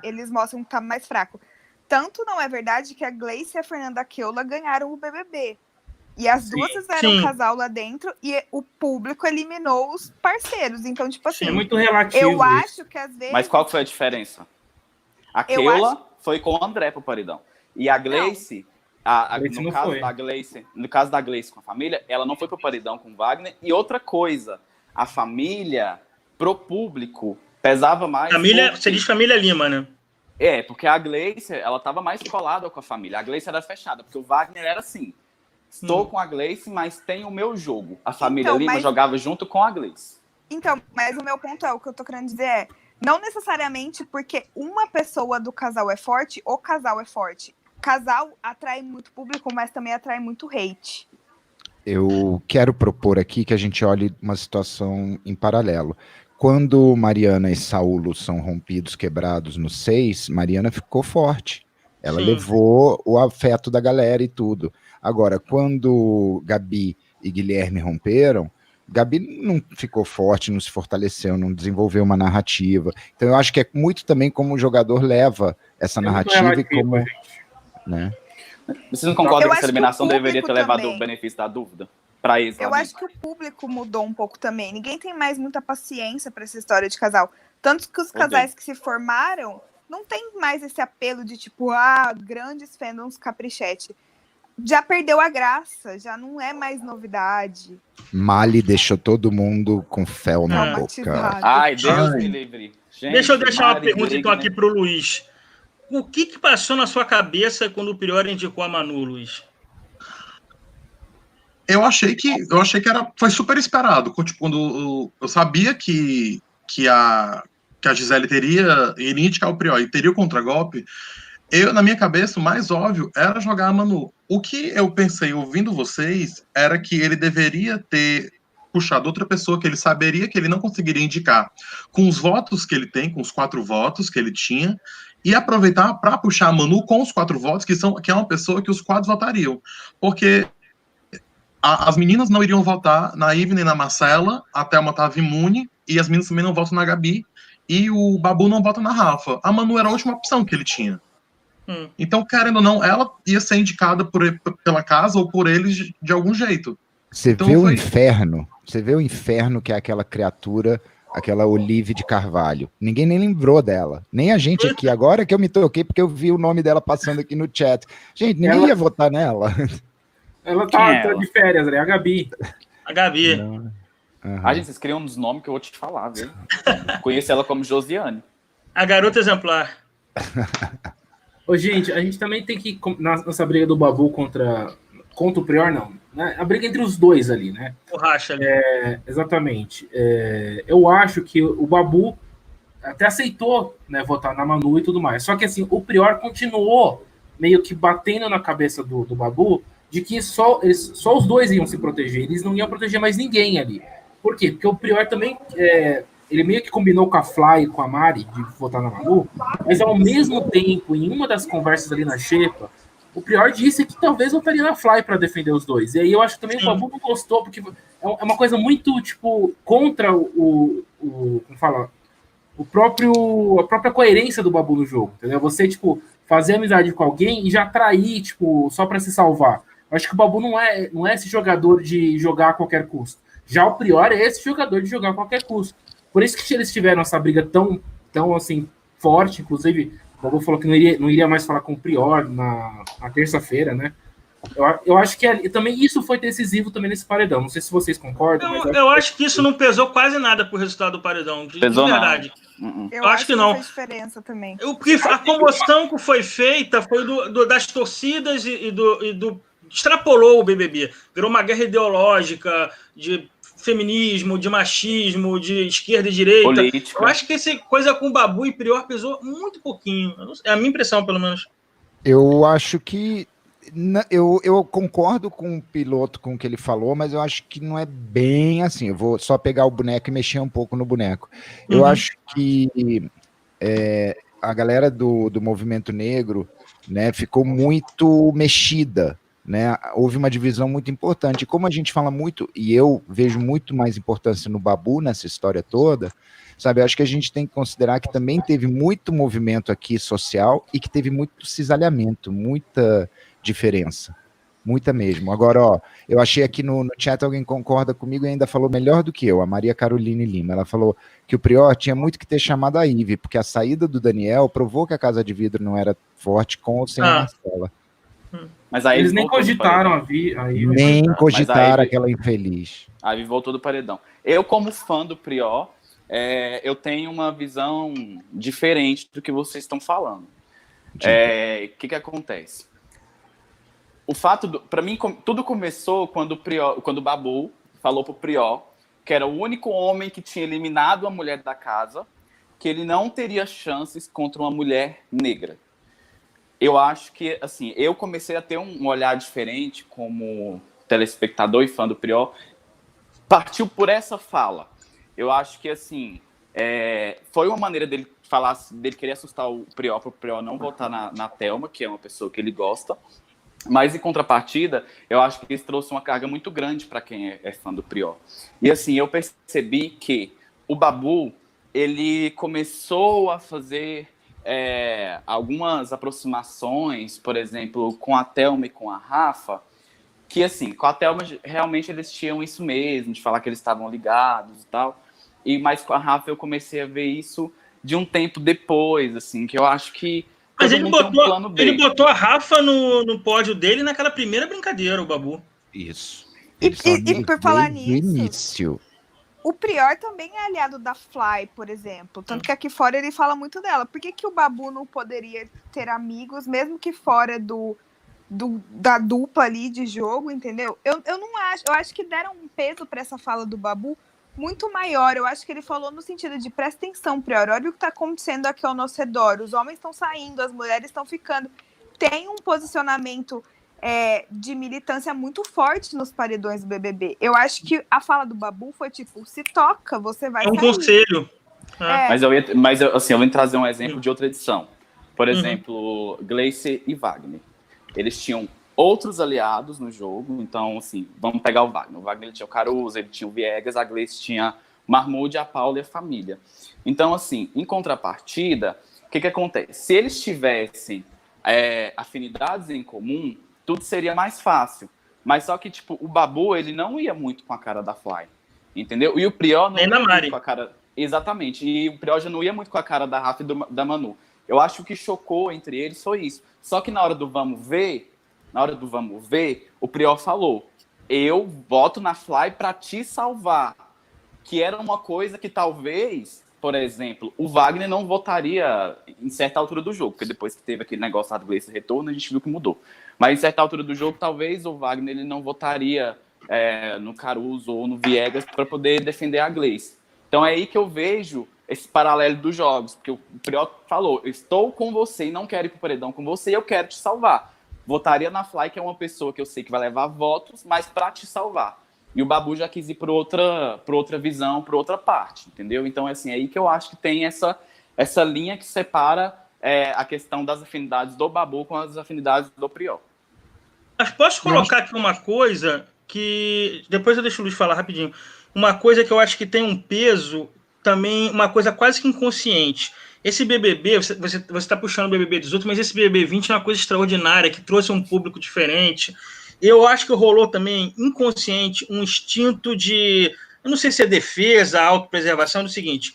eles mostram que tá mais fraco. Tanto não é verdade que a Gleice e a Fernanda Keula ganharam o BBB. E as duas fizeram um casal lá dentro e o público eliminou os parceiros. Então, tipo assim, É muito relativo. eu acho que às vezes... Mas qual que foi a diferença? A Keula foi com o André pro paredão. E a Gleice, no caso da Gleice com a família, ela não foi pro paredão com o Wagner. E outra coisa, a família, pro público, pesava mais... Você diz família Lima, né? É, porque a Gleice, ela tava mais colada com a família. A Gleice era fechada, porque o Wagner era assim... Estou com a Gleice, mas tem o meu jogo. A família Lima jogava junto com a Gleice. Então, mas o meu ponto o que eu tô querendo dizer é, não necessariamente porque uma pessoa do casal é forte, o casal é forte. Casal atrai muito público, mas também atrai muito hate. Eu quero propor aqui que a gente olhe uma situação em paralelo. Quando Mariana e Saulo são rompidos, quebrados no 6, Mariana ficou forte. Ela levou o afeto da galera e tudo. Agora, quando Gabi e Guilherme romperam, Gabi não ficou forte, não se fortaleceu, não desenvolveu uma narrativa. Então, eu acho que é muito também como o jogador leva essa narrativa e como... Né? Vocês não concordam que essa eliminação deveria ter levado o benefício da dúvida para eles? Eu acho que o público mudou um pouco também. Ninguém tem mais muita paciência para essa história de casal. Tanto que os casais que se formaram não tem mais esse apelo de tipo, grandes fandoms caprichete. Já perdeu a graça, já não é mais novidade. Mali deixou todo mundo com fel na boca. Ai, Deus me livre. Gente, deixa eu deixar uma pergunta então aqui pro Luiz. O que passou na sua cabeça quando o Prior indicou a Manu, Luiz? Eu achei que foi super esperado. Tipo, quando eu sabia que a Gisele iria indicar o Prior e teria o contragolpe, na minha cabeça, o mais óbvio era jogar a Manu. O que eu pensei, ouvindo vocês, era que ele deveria ter puxado outra pessoa que ele saberia que ele não conseguiria indicar com os votos que ele tem, com os 4 votos que ele tinha, e aproveitar para puxar a Manu com os 4 votos, que é uma pessoa que os 4 votariam. Porque as meninas não iriam votar na Ivy nem na Marcela, a Thelma estava imune, e as meninas também não votam na Gabi, e o Babu não vota na Rafa. A Manu era a última opção que ele tinha. Então, querendo ou não, ela ia ser indicada pela casa ou por eles de algum jeito. Você vê o inferno que é aquela criatura, aquela Olive de Carvalho. Ninguém nem lembrou dela. Nem a gente aqui. Agora que eu me toquei, porque eu vi o nome dela passando aqui no chat. Gente, ninguém ia votar nela. Ela tá de férias, né? A Gabi. A Gabi. Gente, vocês criam uns nomes que eu vou te falar, viu? Conheci ela como Josiane. A garota exemplar. Ô, gente, a gente também tem que, nessa briga do Babu contra o Prior, não. Né? A briga entre os dois ali, né? O racha ali. Exatamente. Eu acho que o Babu até aceitou, né, votar na Manu e tudo mais. Só que, assim, o Prior continuou meio que batendo na cabeça do Babu de que só os dois iam se proteger. Eles não iam proteger mais ninguém ali. Por quê? Porque o Prior também... ele meio que combinou com a Fly e com a Mari de votar na Manu, mas ao mesmo tempo, em uma das conversas ali na Xepa, o Prior disse que talvez votaria na Fly para defender os dois. E aí eu acho que também o Babu não gostou, porque é uma coisa muito, tipo, contra como fala, a própria coerência do Babu no jogo, entendeu? Você, tipo, fazer amizade com alguém e já trair, tipo, só para se salvar. Eu acho que o Babu não é esse jogador de jogar a qualquer custo. Já o Prior é esse jogador de jogar a qualquer custo. Por isso que eles tiveram essa briga tão assim, forte. Inclusive, o Babu falou que não iria mais falar com o Prior na terça-feira, né? Eu acho que também isso foi decisivo também nesse paredão. Não sei se vocês concordam. Eu acho que isso não pesou quase nada pro resultado do paredão. De verdade. Eu acho que não fez diferença também. A comoção que foi feita foi das torcidas e do extrapolou o BBB. Virou uma guerra ideológica de feminismo, de machismo, de esquerda e direita. Política. Eu acho que essa coisa com o Babu e Prior pesou muito pouquinho. É a minha impressão, pelo menos. Eu acho que eu concordo com o piloto com o que ele falou, mas eu acho que não é bem assim. Eu vou só pegar o boneco e mexer um pouco no boneco. Eu acho que a galera do movimento negro, né, ficou muito mexida, né? Houve uma divisão muito importante. E como a gente fala muito, e eu vejo muito mais importância no Babu nessa história toda, sabe? Eu acho que a gente tem que considerar que também teve muito movimento aqui social e que teve muito cisalhamento, muita diferença. Muita mesmo. Agora, ó, eu achei aqui no chat, alguém concorda comigo e ainda falou melhor do que eu, a Maria Caroline Lima. Ela falou que o Prior tinha muito que ter chamado a Ive, porque a saída do Daniel provou que a Casa de Vidro não era forte com ou sem a Marcela. Mas aí eles nem cogitaram a Ive. Nem cogitaram aquela infeliz. A Ive voltou do paredão. Eu, como fã do Prior, eu tenho uma visão diferente do que vocês estão falando. O que acontece? O fato, para mim, tudo começou quando o Babu falou pro Prior que era o único homem que tinha eliminado a mulher da casa, que ele não teria chances contra uma mulher negra. Eu acho que, assim, eu comecei a ter um olhar diferente como telespectador e fã do Prior, partiu por essa fala. Eu acho que, assim, foi uma maneira dele falar, dele querer assustar o Prior, para o Prior não votar na Thelma, que é uma pessoa que ele gosta. Mas, em contrapartida, eu acho que isso trouxe uma carga muito grande para quem é fã do Prior. E, assim, eu percebi que o Babu, ele começou a fazer algumas aproximações, por exemplo, com a Thelma e com a Rafa, que, assim, com a Thelma, realmente eles tinham isso mesmo, de falar que eles estavam ligados e tal. Mas com a Rafa eu comecei a ver isso de um tempo depois, assim, que eu acho que mas ele botou a Rafa no pódio dele naquela primeira brincadeira, o Babu. Isso. E por falar nisso, início. O Prior também é aliado da Fly, por exemplo. Tanto que aqui fora ele fala muito dela. Por que o Babu não poderia ter amigos, mesmo que fora da dupla ali de jogo, entendeu? Eu não acho. Eu acho que deram um peso para essa fala do Babu muito maior. Eu acho que ele falou no sentido de presta atenção, Prior, olha o que está acontecendo aqui ao nosso redor. Os homens estão saindo, as mulheres estão ficando. Tem um posicionamento de militância muito forte nos paredões do BBB. Eu acho que a fala do Babu foi tipo, se toca, você vai sair. Conselho. Mas eu vou trazer um exemplo de outra edição. Por exemplo, Gleice e Wagner. Eles tinham outros aliados no jogo, então, assim, vamos pegar o Wagner. O Wagner ele tinha o Caruso, ele tinha o Viegas, a Gleice tinha o Marmude, a Paula e a família. Então, assim, em contrapartida, o que acontece? Se eles tivessem afinidades em comum, tudo seria mais fácil. Mas só que, tipo, o Babu, ele não ia muito com a cara da Fly, entendeu? E o Prior não ia muito com a cara... Exatamente, e o Prior já não ia muito com a cara da Rafa e da Manu. Eu acho que o que chocou entre eles foi isso. Só que na hora do vamos ver, o Prior falou, eu voto na Fly para te salvar. Que era uma coisa que talvez, por exemplo, o Wagner não votaria em certa altura do jogo, porque depois que teve aquele negócio lá do Gleice Retorno, a gente viu que mudou. Mas em certa altura do jogo, talvez o Wagner ele não votaria no Caruso ou no Viegas para poder defender a Gleice. Então é aí que eu vejo esse paralelo dos jogos, porque o Prior falou, eu estou com você e não quero ir pro paredão com você, eu quero te salvar. Votaria na Fly, que é uma pessoa que eu sei que vai levar votos, mas para te salvar. E o Babu já quis ir por outra visão, por outra parte, entendeu? Então, assim, é aí que eu acho que tem essa linha que separa a questão das afinidades do Babu com as afinidades do Prior. Mas posso colocar aqui uma coisa que... Depois eu deixo o Luiz falar rapidinho. Uma coisa que eu acho que tem um peso, também uma coisa quase que inconsciente. Esse BBB, você está puxando o BBB 18, mas esse BBB 20 é uma coisa extraordinária, que trouxe um público diferente. Eu acho que rolou também, inconsciente, um instinto de... Eu não sei se é defesa, autopreservação, é o seguinte...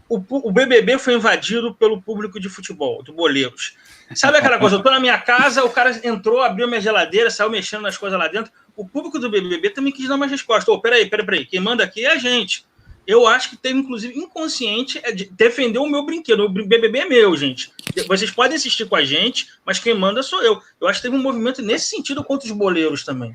O BBB foi invadido pelo público de futebol, do Boleiros. Sabe aquela coisa? Eu tô na minha casa, o cara entrou, abriu minha geladeira, saiu mexendo nas coisas lá dentro. O público do BBB também quis dar uma resposta. Peraí. Quem manda aqui é a gente. Eu acho que teve, inclusive, inconsciente defender o meu brinquedo. O BBB é meu, gente. Vocês podem assistir com a gente, mas quem manda sou eu. Eu acho que teve um movimento nesse sentido contra os boleiros também.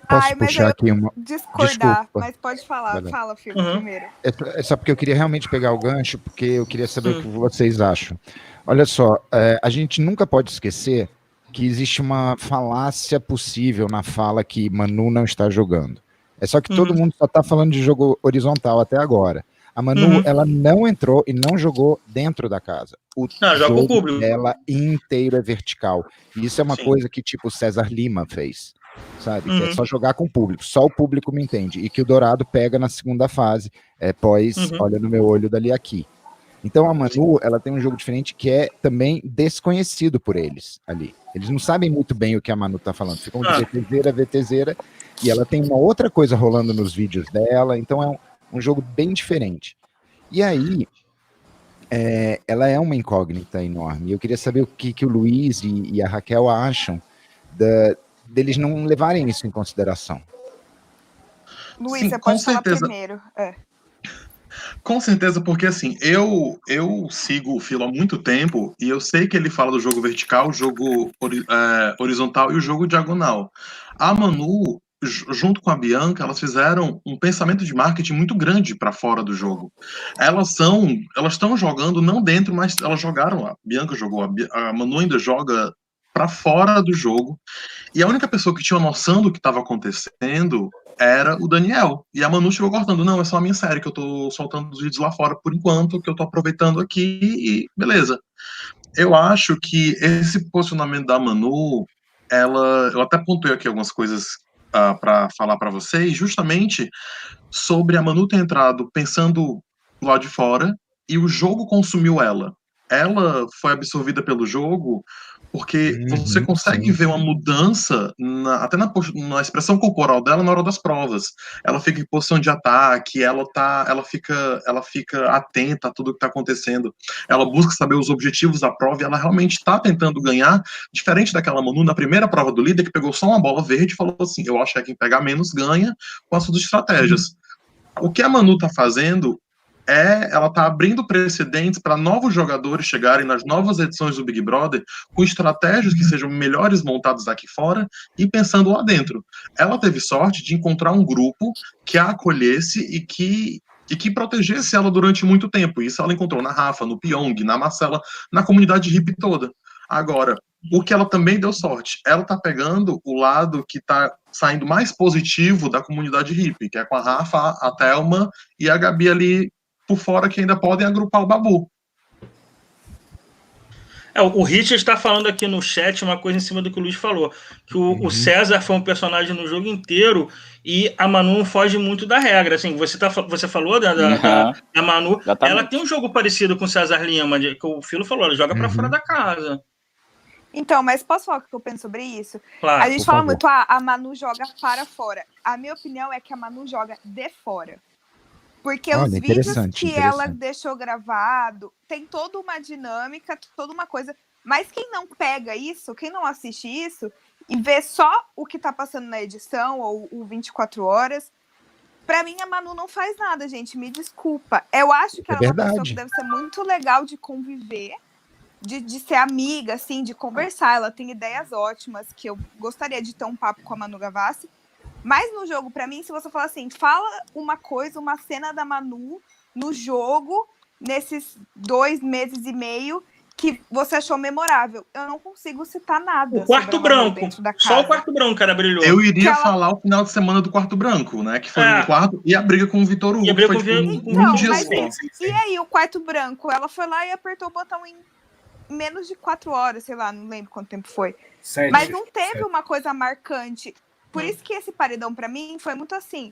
Posso Ai, mas puxar eu aqui uma. discordar, Desculpa. mas pode falar. Vai lá. Fala, filho, Uhum. primeiro. É só porque eu queria realmente pegar o gancho, porque eu queria saber o Sim. que vocês acham. Olha só, a gente nunca pode esquecer que existe uma falácia possível na fala que Manu não está jogando. É só que todo Uhum. mundo só está falando de jogo horizontal até agora. A Manu, Uhum. ela não entrou e não jogou dentro da casa. O Não, joga com o jogo público. dela inteiro é vertical. E isso é uma Sim. coisa que, tipo, o César Lima fez, sabe? Que é Uhum. só jogar com o público. Só o público me entende. E que o Dourado pega na segunda fase, pós Uhum. olha no meu olho dali aqui. Então a Manu, ela tem um jogo diferente que é também desconhecido por eles ali. Eles não sabem muito bem o que a Manu tá falando. Ficam de VTZera, e ela tem uma outra coisa rolando nos vídeos dela, então é um jogo bem diferente. E aí, ela é uma incógnita enorme. Eu queria saber o que o Luiz e a Raquel acham deles não levarem isso em consideração. Luiz, Sim, você com pode falar certeza. primeiro. Com certeza, porque assim, eu sigo o Filo há muito tempo e eu sei que ele fala do jogo vertical, o jogo horizontal e o jogo diagonal. A Manu, junto com a Bianca, elas fizeram um pensamento de marketing muito grande para fora do jogo. Elas estão jogando não dentro, mas elas jogaram. A Bianca jogou, a Manu ainda joga para fora do jogo. E a única pessoa que tinha noção do que estava acontecendo era o Daniel. E a Manu chegou cortando, não, é só a minha série que eu tô soltando os vídeos lá fora por enquanto, que eu tô aproveitando aqui e beleza. Eu acho que esse posicionamento da Manu, eu até pontuei aqui algumas coisas para falar para vocês, justamente sobre a Manu ter entrado pensando lá de fora e o jogo consumiu ela. Ela foi absorvida pelo jogo porque você consegue sim. ver uma mudança até na expressão corporal dela na hora das provas. Ela fica em posição de ataque, ela fica atenta a tudo que está acontecendo. Ela busca saber os objetivos da prova e ela realmente está tentando ganhar, diferente daquela Manu na primeira prova do líder que pegou só uma bola verde e falou assim: eu acho que quem pegar menos ganha com as suas estratégias. O que a Manu está fazendo ela está abrindo precedentes para novos jogadores chegarem nas novas edições do Big Brother com estratégias que sejam melhores montadas aqui fora e pensando lá dentro. Ela teve sorte de encontrar um grupo que a acolhesse e que protegesse ela durante muito tempo. Isso ela encontrou na Rafa, no Pyong, na Marcela, na comunidade hippie toda. Agora, o que ela também deu sorte, ela tá pegando o lado que tá saindo mais positivo da comunidade hippie, que é com a Rafa, a Thelma e a Gabi ali por fora, que ainda podem agrupar o Babu. O Richard está falando aqui no chat uma coisa em cima do que o Luiz falou, que o César foi um personagem no jogo inteiro e a Manu não foge muito da regra. Assim, você falou da Manu, Exatamente. ela tem um jogo parecido com o César Lima, que o Filo falou, ela joga para fora da casa. Então, mas posso falar o que eu penso sobre isso? Claro, a gente fala muito, a Manu joga para fora. A minha opinião é que a Manu joga de fora. Porque os vídeos que ela deixou gravado, tem toda uma dinâmica, toda uma coisa. Mas quem não pega isso, quem não assiste isso, e vê só o que tá passando na edição, ou o 24 horas, pra mim a Manu não faz nada, gente, me desculpa. Eu acho que ela é uma pessoa que deve ser muito legal de conviver, de ser amiga, assim, de conversar. Ela tem ideias ótimas, que eu gostaria de ter um papo com a Manu Gavassi. Mas no jogo, pra mim, se você falar assim, fala uma coisa, uma cena da Manu no jogo, nesses 2 meses e meio, que você achou memorável. Eu não consigo citar nada. O quarto branco. Só o quarto branco, cara, brilhou. Eu iria falar o final de semana do quarto branco, né? Que foi o quarto e a briga com o Vitor Hugo. E a briga foi, com tipo, então, um dia mas só. E aí, o quarto branco? Ela foi lá e apertou o botão em menos de 4 horas, sei lá, não lembro quanto tempo foi. 7, mas não teve uma coisa marcante. Por isso que esse paredão, pra mim, foi muito assim.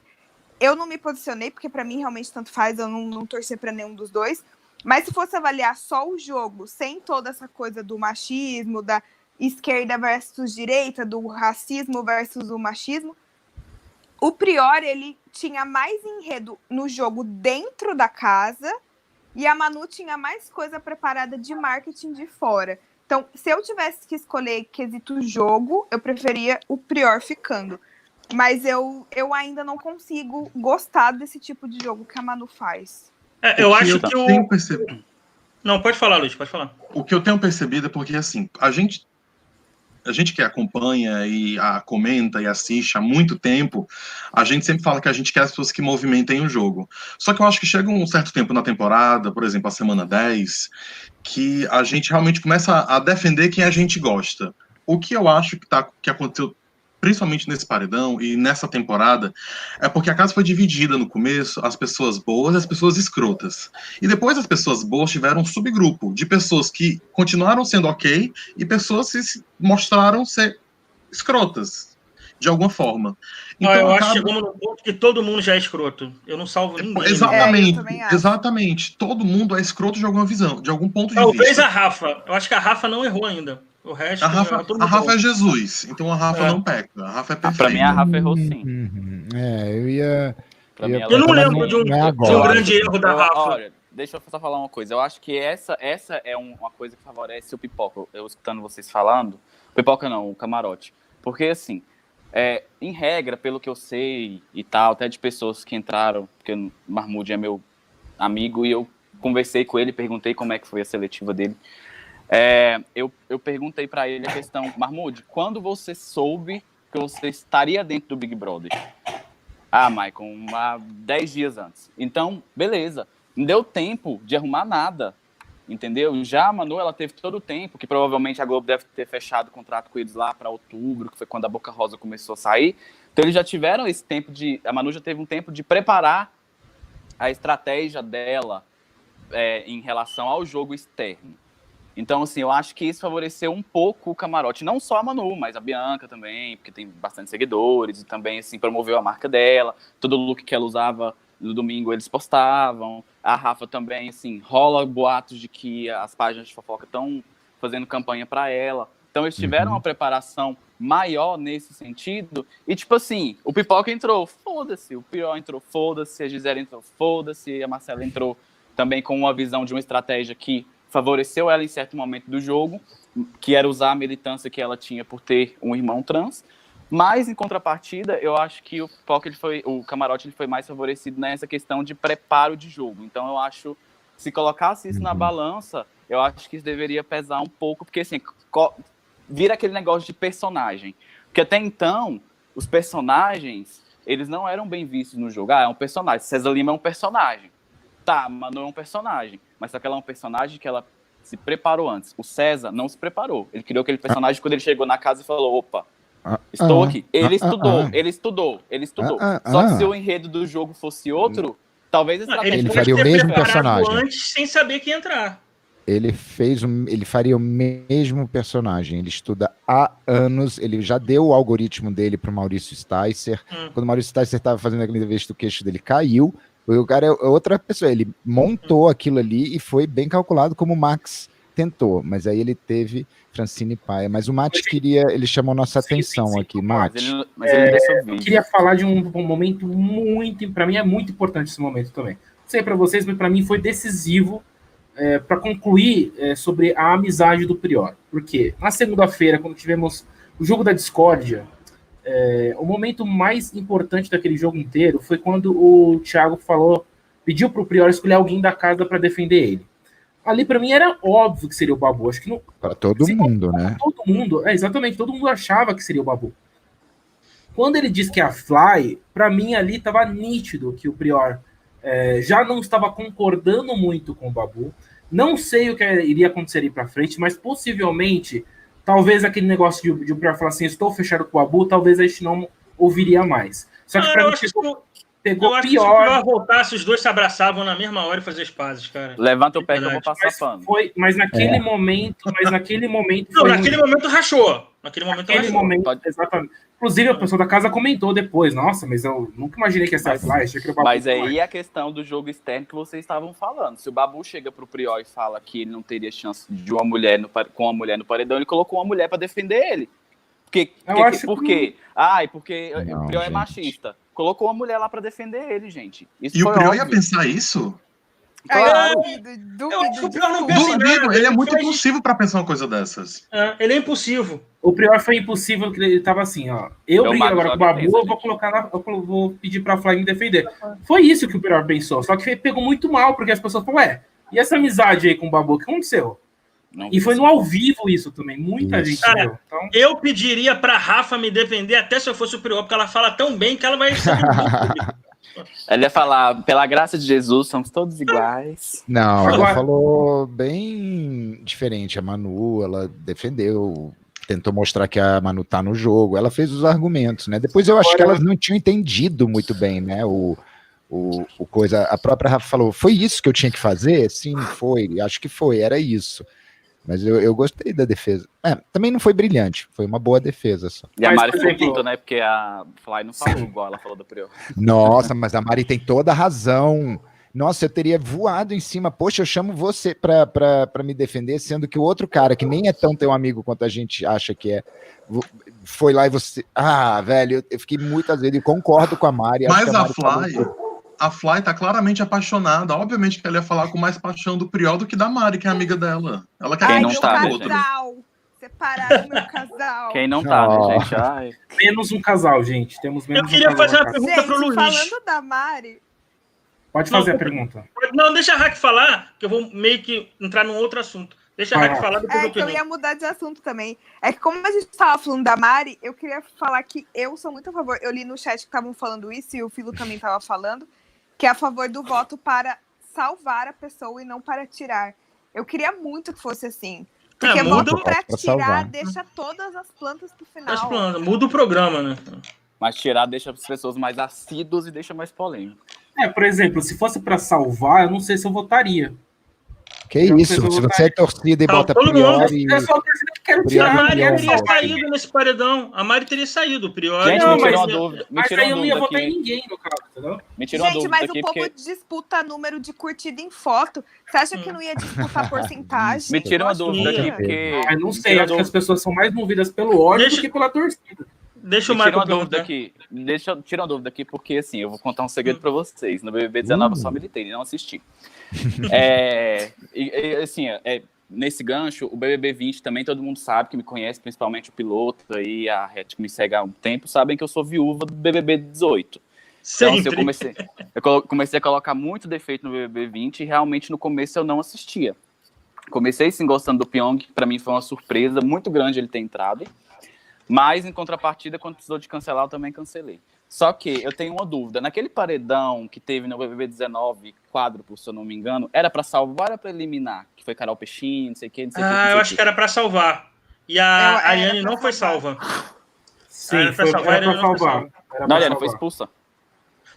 Eu não me posicionei, porque pra mim realmente tanto faz, eu não torcer pra nenhum dos dois. Mas se fosse avaliar só o jogo, sem toda essa coisa do machismo, da esquerda versus direita, do racismo versus o machismo, o Prior, ele tinha mais enredo no jogo dentro da casa e a Manu tinha mais coisa preparada de marketing de fora. Então, se eu tivesse que escolher quesito jogo, eu preferia o Prior ficando. Mas eu ainda não consigo gostar desse tipo de jogo que a Manu faz. Eu acho que tenho percebido. Não, pode falar, Luiz, pode falar. O que eu tenho percebido é porque, assim, a gente a gente que acompanha e comenta e assiste há muito tempo, a gente sempre fala que a gente quer as pessoas que movimentem o jogo. Só que eu acho que chega um certo tempo na temporada, por exemplo, a semana 10, que a gente realmente começa a defender quem a gente gosta. O que eu acho que aconteceu principalmente nesse paredão e nessa temporada, é porque a casa foi dividida no começo, as pessoas boas e as pessoas escrotas. E depois as pessoas boas tiveram um subgrupo de pessoas que continuaram sendo ok e pessoas que se mostraram ser escrotas, de alguma forma. Então, eu acho que chegamos no ponto que todo mundo já é escroto. Eu não salvo ninguém. Exatamente, exatamente. Todo mundo é escroto de alguma visão, de algum ponto de vista. Talvez a Rafa. Eu acho que a Rafa não errou ainda. O resto, a Rafa é Jesus, então a Rafa não peca. A Rafa é perfeita. Pra mim, a Rafa errou sim. Eu não lembro de um grande erro da Rafa. Olha, deixa eu só falar uma coisa. Eu acho que essa é uma coisa que favorece o Pipoca. Eu escutando vocês falando. Pipoca não, o Camarote. Porque, assim, em regra, pelo que eu sei e tal, até de pessoas que entraram, porque o Marmude é meu amigo, e eu conversei com ele, perguntei como é que foi a seletiva dele. Eu perguntei pra ele a questão, Marmude, quando você soube que você estaria dentro do Big Brother? Maicon, há 10 dias antes. Então, beleza. Não deu tempo de arrumar nada, entendeu? Já a Manu, ela teve todo o tempo, que provavelmente a Globo deve ter fechado o contrato com eles lá para outubro, que foi quando a Boca Rosa começou a sair. Então, eles já tiveram esse tempo a Manu já teve um tempo de preparar a estratégia dela em relação ao jogo externo. Então, assim, eu acho que isso favoreceu um pouco o Camarote. Não só a Manu, mas a Bianca também, porque tem bastante seguidores, e também, assim, promoveu a marca dela. Todo look que ela usava no domingo, eles postavam. A Rafa também, assim, rola boatos de que as páginas de fofoca estão fazendo campanha para ela. Então, eles tiveram uma preparação maior nesse sentido. E, tipo assim, o Pipoca entrou, foda-se. O Prior entrou, foda-se. A Gisele entrou, foda-se. A Marcela entrou também com uma visão de uma estratégia que favoreceu ela em certo momento do jogo, que era usar a militância que ela tinha por ter um irmão trans, mas em contrapartida, eu acho que o Camarote ele foi mais favorecido nessa questão de preparo de jogo. Então eu acho, se colocasse isso na balança, eu acho que isso deveria pesar um pouco, porque assim, vira aquele negócio de personagem, porque até então, os personagens, eles não eram bem vistos no jogo. É um personagem, César Lima é um personagem. Tá, Manu é um personagem, mas só que ela é um personagem que ela se preparou antes. O César não se preparou. Ele criou aquele personagem quando ele chegou na casa e falou, opa, estou aqui. Ele estudou. Só que se o enredo do jogo fosse outro, talvez ele faria o mesmo personagem. Antes, sem saber que ia entrar. Ele faria o mesmo personagem. Ele estuda há anos. Ele já deu o algoritmo dele para o Maurício Sticer. Quando o Maurício Sticer estava fazendo aquela entrevista, o queixo dele caiu. O cara é outra pessoa, ele montou aquilo ali e foi bem calculado como o Max tentou, mas aí ele teve Francine Paia, mas o Mate ele chamou nossa atenção aqui, Mate. Eu queria falar de um momento para mim é muito importante esse momento também. Não sei para vocês, mas para mim foi decisivo para concluir sobre a amizade do Prior, porque na segunda-feira, quando tivemos o jogo da discórdia, o momento mais importante daquele jogo inteiro foi quando o Thiago pediu pro Prior escolher alguém da casa para defender ele. Ali, para mim, era óbvio que seria o Babu. Acho que não. Para todo mundo, né? Todo mundo, exatamente, todo mundo achava que seria o Babu. Quando ele disse que é a Fly, para mim ali estava nítido que o Prior já não estava concordando muito com o Babu. Não sei o que iria acontecer aí para frente, mas possivelmente. Talvez aquele negócio de o Prior falar assim, estou fechado com o Babu, talvez a gente não ouviria mais. Só que pra mim pegou pior. Se o Prior voltasse, os dois se abraçavam na mesma hora e faziam as pazes, cara. Levanta o pé que eu vou passar pano. Mas naquele momento... Não, naquele momento rachou. Naquele momento, exatamente. Inclusive, a pessoa da casa comentou depois. Nossa, mas eu nunca imaginei que ia ser a Fly. Achei que era o Babu. Mas aí a questão do jogo externo que vocês estavam falando. Se o Babu chega pro Prior e fala que ele não teria chance de uma mulher com uma mulher no paredão, ele colocou uma mulher pra defender ele. Por quê? Porque o Prior é machista. Colocou uma mulher lá pra defender ele, gente. Isso e o Prior ia pensar isso? Claro. Duvido, ele é muito impulsivo pra pensar uma coisa dessas. Ele é impulsivo. O Prior foi impulsivo, ele tava assim, ó. Eu brigo agora com o Babu, eu vou pedir pra Fly me defender. Foi isso que o Prior pensou. Só que pegou muito mal, porque as pessoas falaram, e essa amizade aí com o Babu, o que aconteceu? Não E vi foi isso. no ao vivo isso também. Muita Isso. gente Cara, viu. Então, Eu pediria pra Rafa me defender até se eu fosse o Prior, porque ela fala tão bem que ela vai ser público. Ela ia falar, pela graça de Jesus, somos todos iguais. Não, ela Agora- falou bem diferente. A Manu, ela defendeu, tentou mostrar que a Manu tá no jogo. Ela fez os argumentos, né? Depois eu acho que Agora- elas não tinham entendido muito bem, né? O coisa. A própria Rafa falou: foi isso que eu tinha que fazer? Sim, foi. Acho que foi, era isso. Mas eu gostei da defesa. Também não foi brilhante, foi uma boa defesa só. E a Mas, Mari por ficou exemplo- puta, né? Porque a Fly não falou igual ela falou do Prior. Nossa, mas a Mari tem toda a razão. Nossa, eu teria voado em cima. Poxa, eu chamo você pra me defender, sendo que o outro cara, que nem é tão teu amigo quanto a gente acha que é, foi lá e você... Ah, velho, eu fiquei muitas vezes, eu concordo com a Mari. acho Mas que a Mari falou Fly, tudo. a Fly tá claramente apaixonada. Obviamente que ela ia falar com mais paixão do Prior do que da Mari, que é amiga dela. Ela quer Quem Ai, não meu tá, né, outro. casal. Separaram meu casal. Quem não tá, Oh. né, gente? Ai. menos um casal, gente. Temos menos Eu queria um casal fazer na uma casa. pergunta pro Gente, Luiz. falando da Mari, Pode fazer a pergunta. Não, deixa a Raque falar, que eu vou meio que entrar num outro assunto. Deixa a Vai Raque lá. falar, depois é eu que eu pergunto. ia mudar de assunto também. É que como a gente estava falando da Mari, eu queria falar que eu sou muito a favor. Eu li no chat que estavam falando isso e o Filo também estava falando, que é a favor do voto para salvar a pessoa e não para tirar. Eu queria muito que fosse assim. Porque muda voto para pra tirar salvar. deixa todas as plantas pro Mas, final. plano, muda o programa, né? Mas tirar deixa as pessoas mais assíduas e deixa mais polêmico. Por exemplo, se fosse pra salvar, eu não sei se eu votaria. Que Eu isso, preciso se votar. você é torcida e Tá, bota todo Prior mundo. e... É só a torcida que quero Prior A tirar. não Mari é um teria voto. saído nesse paredão. A Mari teria saído, o Prior. Gente, Não, me tirou mas- uma dúvida. Me Mas tirou aí uma eu não ia dúvida votar em aqui. ninguém, no caso, entendeu? Me tirou uma Gente, dúvida mas aqui, o povo porque... disputa número de curtida em foto. Você acha que não ia disputar porcentagem? Me tira uma Eu acho dúvida que aqui, ia. porque... Mas não me sei, tira acho que as pessoas são mais movidas pelo ódio Deixa- do que pela torcida. Deixa o Me tira Michael uma dúvida perguntar. aqui. Deixa eu tirar uma dúvida aqui, porque assim, eu vou contar um segredo pra vocês. No BBB 19 eu só militei, não assisti. Assim, nesse gancho, o BBB 20 também, todo mundo sabe, que me conhece, principalmente o piloto e a Ret que me segue há um tempo, sabem que eu sou viúva do BBB 18. Então, assim, Sempre. eu comecei a colocar muito defeito no BBB 20 e realmente no começo eu não assistia. Comecei sim gostando do Pyong, que pra mim foi uma surpresa muito grande ele ter entrado. Mas, em contrapartida, quando precisou de cancelar, eu também cancelei. Só que eu tenho uma dúvida. Naquele paredão que teve no BBB 19, quádruplo, se eu não me engano, era pra salvar ou era pra eliminar? Que foi Carol Pechinho, não sei o que, não sei o que. Eu acho que era pra salvar. E a Era Ariane pra não foi salvar. salva. Sim, Era pra foi, salvar, era pra ele não foi salvar. salvo. Era Não, pra Ariane foi salvar. expulsa.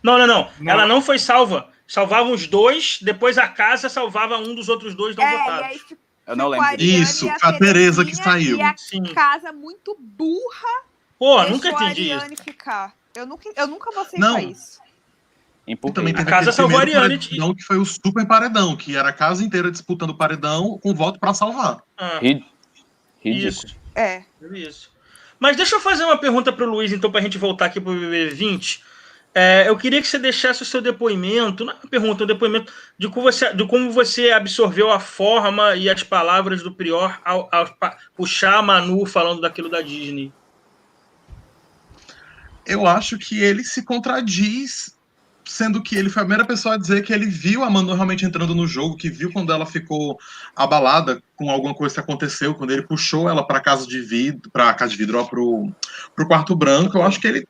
Não. Não. Ela não foi salva. Salvavam os dois, depois a casa salvava um dos outros dois não E aí votados. Eu não ficou lembro. a Ariane Isso, e a foi a Tereza que Terezinha saiu. E a Sim. casa muito burra Pô, deixou nunca entendi a isso. Ariane ficar. Eu nunca vou aceitar Não. isso. E Empurrei. também teve A casa aquele salvou a primeiro Ariane. paredão, que foi o super paredão, que era a casa inteira disputando o paredão com voto pra salvar. Ah, Ridículo. isso. É. Isso. Mas deixa eu fazer uma pergunta para o Luiz, então, para a gente voltar aqui para o BBB 20. Eu queria que você deixasse o seu depoimento, não é uma pergunta, um depoimento de como você absorveu a forma e as palavras do Prior ao puxar a Manu falando daquilo da Disney. Eu acho que ele se contradiz, sendo que ele foi a primeira pessoa a dizer que ele viu a Manu realmente entrando no jogo, que viu quando ela ficou abalada com alguma coisa que aconteceu, quando ele puxou ela para casa de vidro, pro quarto branco. Eu acho que ele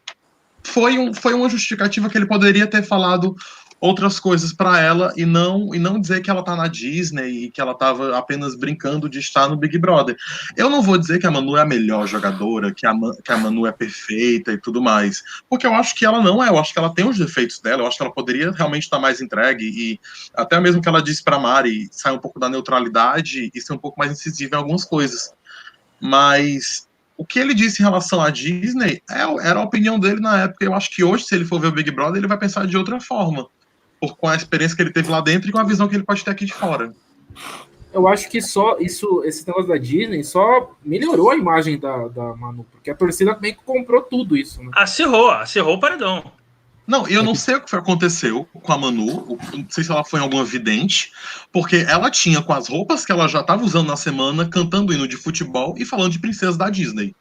foi uma justificativa que ele poderia ter falado outras coisas para ela e não dizer que ela tá na Disney e que ela tava apenas brincando de estar no Big Brother. Eu não vou dizer que a Manu é a melhor jogadora, que a Manu é perfeita e tudo mais, porque eu acho que ela não é, eu acho que ela tem os defeitos dela, eu acho que ela poderia realmente estar mais entregue e até mesmo que ela disse para Mari sair um pouco da neutralidade e ser um pouco mais incisiva em algumas coisas. Mas o que ele disse em relação à Disney era a opinião dele na época. Eu acho que hoje, se ele for ver o Big Brother, ele vai pensar de outra forma, com a experiência que ele teve lá dentro e com a visão que ele pode ter aqui de fora. Eu acho que só esse negócio da Disney só melhorou a imagem da Manu, porque a torcida meio que comprou tudo isso, né? Acirrou o paredão. Não, eu não sei o que aconteceu com a Manu, não sei se ela foi em alguma vidente, porque ela tinha, com as roupas que ela já estava usando na semana, cantando hino de futebol e falando de princesa da Disney.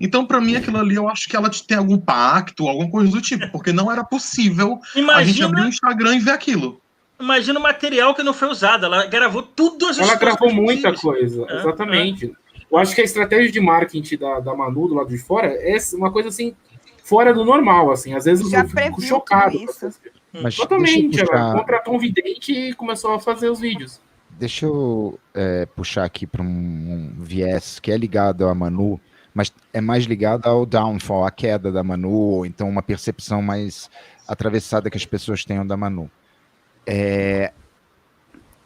Então, pra mim, aquilo ali, eu acho que ela tem algum pacto, alguma coisa do tipo, porque não era possível a gente abrir o Instagram e ver aquilo. Imagina o material que não foi usado. Ela gravou tudo as Ela coisas gravou muita possíveis. coisa, exatamente. Eu acho que a estratégia de marketing da Manu, do lado de fora, é uma coisa assim, fora do normal, assim. Às vezes Já eu fico previu chocado. tudo isso. Mas Totalmente. Ela contratou um vidente e começou a fazer os vídeos. Deixa eu puxar aqui para um viés que é ligado à Manu, mas é mais ligado ao downfall, à queda da Manu, ou então uma percepção mais atravessada que as pessoas tenham da Manu.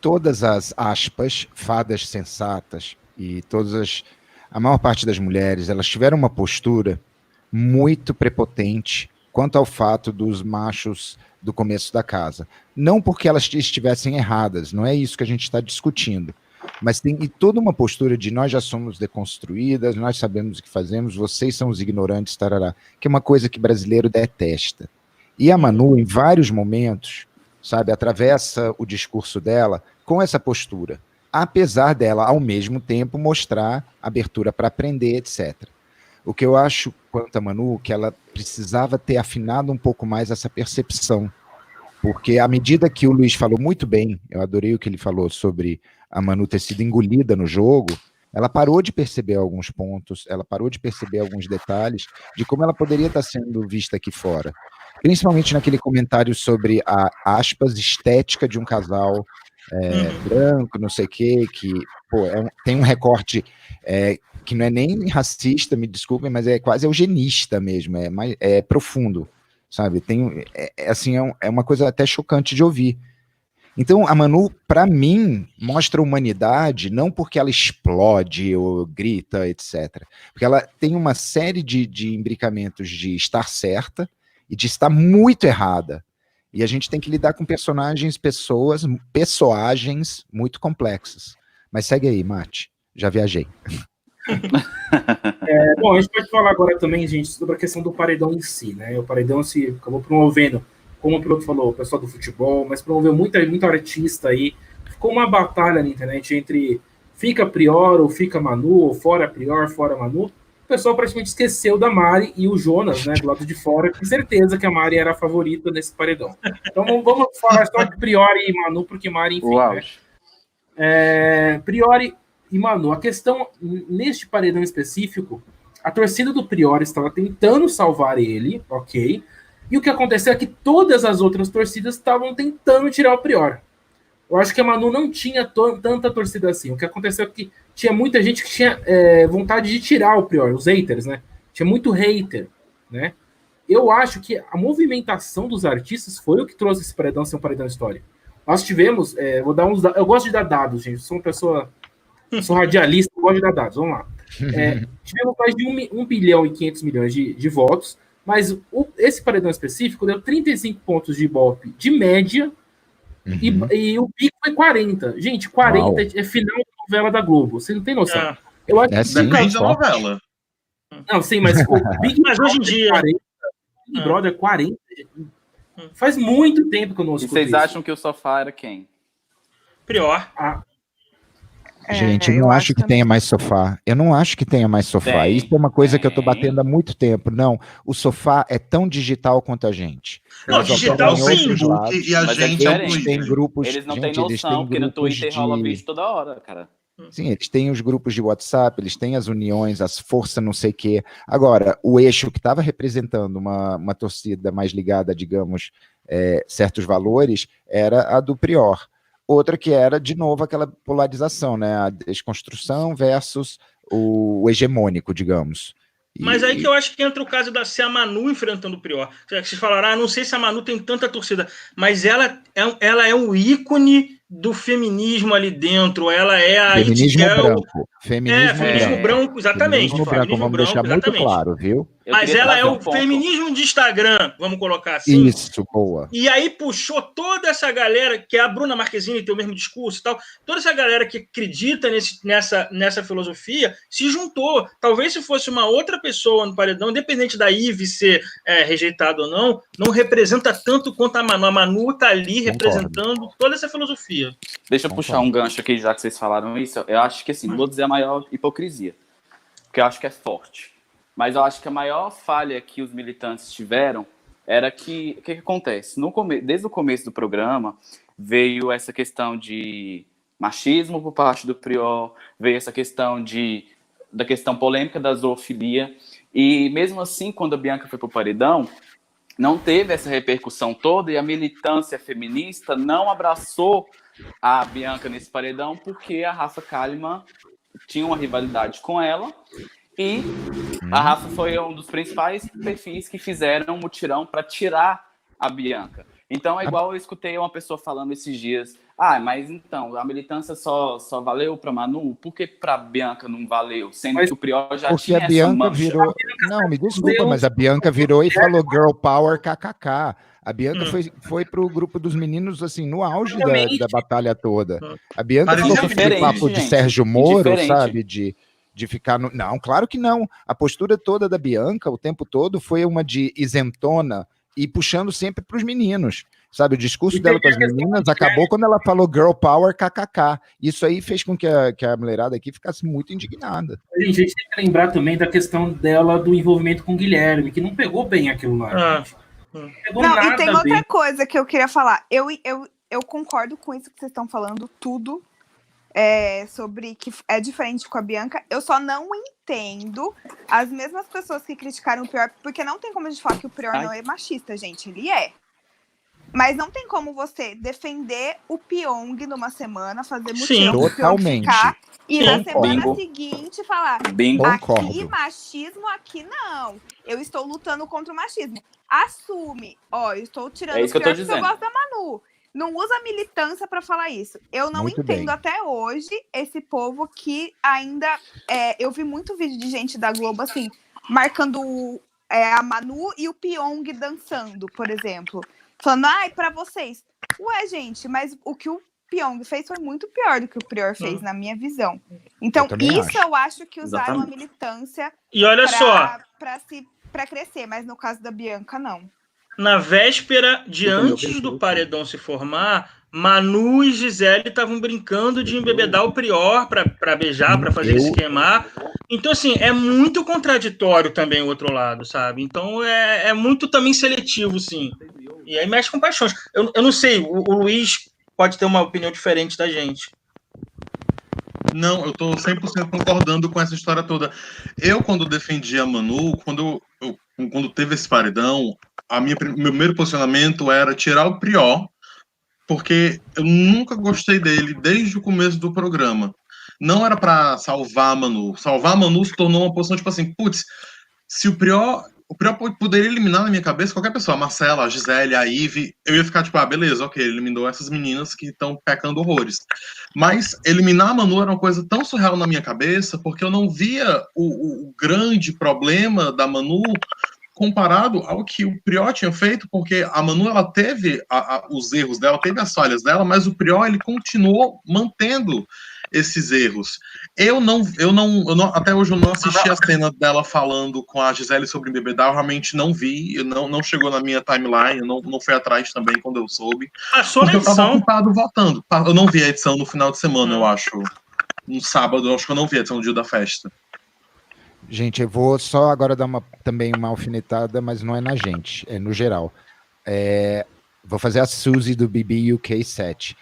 Todas as aspas, fadas sensatas e a maior parte das mulheres, elas tiveram uma postura muito prepotente quanto ao fato dos machos do começo da casa. Não porque elas estivessem erradas, não é isso que a gente está discutindo, mas tem toda uma postura de nós já somos deconstruídas, nós sabemos o que fazemos, vocês são os ignorantes, tarará, que é uma coisa que brasileiro detesta. E a Manu, em vários momentos, sabe, atravessa o discurso dela com essa postura, apesar dela, ao mesmo tempo, mostrar abertura para aprender, etc. O que eu acho, quanto a Manu, que ela precisava ter afinado um pouco mais essa percepção, porque à medida que o Luiz falou muito bem, eu adorei o que ele falou sobre a Manu ter sido engolida no jogo, ela parou de perceber alguns pontos, ela parou de perceber alguns detalhes de como ela poderia estar sendo vista aqui fora. Principalmente naquele comentário sobre a, aspas, estética de um casal branco, não sei o quê, que pô, tem um recorte que não é nem racista, me desculpem, mas é quase eugenista mesmo, é profundo, sabe? Assim, é uma coisa até chocante de ouvir. Então, a Manu, para mim, mostra humanidade não porque ela explode ou grita, etc. Porque ela tem uma série de imbricamentos de estar certa e de estar muito errada. E a gente tem que lidar com pessoagens muito complexas. Mas segue aí, Mate. Já viajei. Bom, a gente pode falar agora também, gente, sobre a questão do paredão em si, né? O paredão se acabou promovendo, como o piloto falou, o pessoal do futebol, mas promoveu muita artista aí. Ficou uma batalha na internet entre fica Prior ou fica Manu, ou fora Prior, fora Manu. O pessoal praticamente esqueceu da Mari e o Jonas, né, do lado de fora, com certeza que a Mari era a favorita nesse paredão. Então vamos falar só de Prior e Manu, porque Mari, enfim, né? Prior e Manu, a questão neste paredão específico, a torcida do Prior estava tentando salvar ele, ok? E o que aconteceu é que todas as outras torcidas estavam tentando tirar o Prior. Eu acho que a Manu não tinha tanta torcida assim. O que aconteceu é que tinha muita gente que tinha vontade de tirar o Prior, os haters, né? Tinha muito hater, né? Eu acho que a movimentação dos artistas foi o que trouxe esse paredão ser um paredão histórico. Nós tivemos, vou dar uns dados, eu gosto de dar dados, gente, sou uma pessoa, sou radialista, eu gosto de dar dados, vamos lá. Tivemos mais de 1 bilhão e 500 milhões de votos, mas esse paredão específico deu 35 pontos de Ibope de média, e o pico foi 40. Gente, 40 Uau. É final da novela da Globo, você não tem noção. Eu acho que depende da novela. Não, sim, mas o Big mas hoje em dia 40, Big Brother 40. Faz muito tempo que eu não escuto. E vocês acham que o sofá era quem? Prior. Gente, eu não acho que tenha mais sofá. Eu não acho que tenha mais sofá. Isso é uma coisa que eu tô batendo há muito tempo. Não, o sofá é tão digital quanto a gente. Não, digital sim. E a gente eles têm grupos. Eles não têm noção, porque no Twitter rola vídeo toda hora, cara. Sim, eles têm os grupos de WhatsApp, eles têm as uniões, as forças não sei o quê. Agora, o eixo que estava representando uma torcida mais ligada, digamos, certos valores, era a do Prior. Outra que era, de novo, aquela polarização, né? A desconstrução versus o hegemônico, digamos. Mas aí que eu acho que entra o caso da se a Manu enfrentando o Prior. Vocês falaram, não sei se a Manu tem tanta torcida, mas ela é um ícone do feminismo ali dentro. Ela é a feminismo branco. Feminismo branco, exatamente. Feminismo branco, vamos deixar muito claro, viu? Mas ela é o feminismo de Instagram, vamos colocar assim. Isso, boa. E aí puxou toda essa galera, que é a Bruna Marquezine, tem o mesmo discurso e tal, toda essa galera que acredita nessa filosofia, se juntou. Talvez se fosse uma outra pessoa no paredão, independente da Ive ser rejeitada ou não representa tanto quanto a Manu. A Manu tá ali representando toda essa filosofia. Deixa eu puxar um gancho aqui, já que vocês falaram isso. Eu acho que, assim, não vou dizer a maior hipocrisia, porque eu acho que é forte. Mas eu acho que a maior falha que os militantes tiveram era que o que acontece? Desde o começo do programa, veio essa questão de machismo por parte do Prior, veio essa questão da questão polêmica da zoofilia, e mesmo assim, quando a Bianca foi pro paredão, não teve essa repercussão toda, e a militância feminista não abraçou a Bianca nesse paredão, porque a Rafa Kalimann tinha uma rivalidade com ela, e a Rafa foi um dos principais perfis que fizeram um mutirão para tirar a Bianca. Então é igual eu escutei uma pessoa falando esses dias, mas então, a militância só valeu para Manu? Por que para Bianca não valeu? Sendo que o Prior já porque tinha a Bianca essa mancha. virou... Não, me desculpa, mas a Bianca virou e falou girl power kkk. A Bianca foi pro grupo dos meninos, assim, no auge da batalha toda. A Bianca Parecia ficou com aquele diferente, papo de gente. Sérgio Moro, Diferente. sabe? De ficar no... Não, claro que não. A postura toda da Bianca, o tempo todo, foi uma de isentona e puxando sempre pros meninos. Sabe, o discurso dela para as meninas acabou quando ela falou girl power kkk. Isso aí fez com que a mulherada aqui ficasse muito indignada. A gente tem que lembrar também da questão dela do envolvimento com o Guilherme, que não pegou bem aquilo lá. Não pegou Não, nada e tem bem. outra coisa que eu queria falar. Eu concordo com isso que vocês estão falando, tudo sobre que é diferente com a Bianca. Eu só não entendo as mesmas pessoas que criticaram o Prior, porque não tem como a gente falar que o Prior não é machista, gente. Ele é. Mas não tem como você defender o Pyong numa semana, fazer mutirão pro Pyong totalmente. ficar, e na Bingo. semana seguinte falar Bingo. aqui Concordo. machismo, aqui não. Eu estou lutando contra o machismo. Assume. Ó, eu estou tirando É o isso que eu Prior tô porque eu dizendo. gosto da Manu. Não usa militância pra falar isso. Eu não Muito entendo bem. até hoje esse povo que ainda... eu vi muito vídeo de gente da Globo, assim, marcando a Manu e o Pyong dançando, por exemplo. Falando, pra vocês. Ué, gente, mas o que o Pyong fez foi muito pior do que o Prior fez, na minha visão. Então, também eu acho que usaram Exatamente. a militância E olha só, pra crescer, mas no caso da Bianca, não. na véspera de antes do paredão se formar, Manu e Gisele estavam brincando de embebedar o Prior para beijar, para fazer ele se queimar. Então, assim, é muito contraditório também o outro lado, sabe? Então, é muito também seletivo, sim. E aí mexe com paixões. Eu não sei, o Luiz pode ter uma opinião diferente da gente. Não, eu tô 100% concordando com essa história toda. Eu, quando defendi a Manu, quando teve esse paredão, meu primeiro posicionamento era tirar o Prior, porque eu nunca gostei dele desde o começo do programa. Não era pra salvar a Manu. Salvar a Manu se tornou uma posição tipo assim, putz, se o Prior poderia eliminar na minha cabeça qualquer pessoa, a Marcela, a Gisele, a Ive, eu ia ficar tipo, beleza, ok, ele eliminou essas meninas que estão pecando horrores. Mas eliminar a Manu era uma coisa tão surreal na minha cabeça, porque eu não via o grande problema da Manu comparado ao que o Prior tinha feito, porque a Manu, ela teve os erros dela, teve as falhas dela, mas o Prior, ele continuou mantendo esses erros. Eu não até hoje eu não assisti a cena dela falando com a Gisele sobre embebedar, eu realmente não vi, não chegou na minha timeline, eu não fui atrás também quando eu soube. Passou na porque eu tava edição. ocupado votando. Eu não vi a edição no final de semana, eu acho. No sábado, eu acho que eu não vi a edição no dia da festa. Gente, eu vou só agora dar também uma alfinetada, mas não é na gente, é no geral. Vou fazer a Suzy do BB UK 7.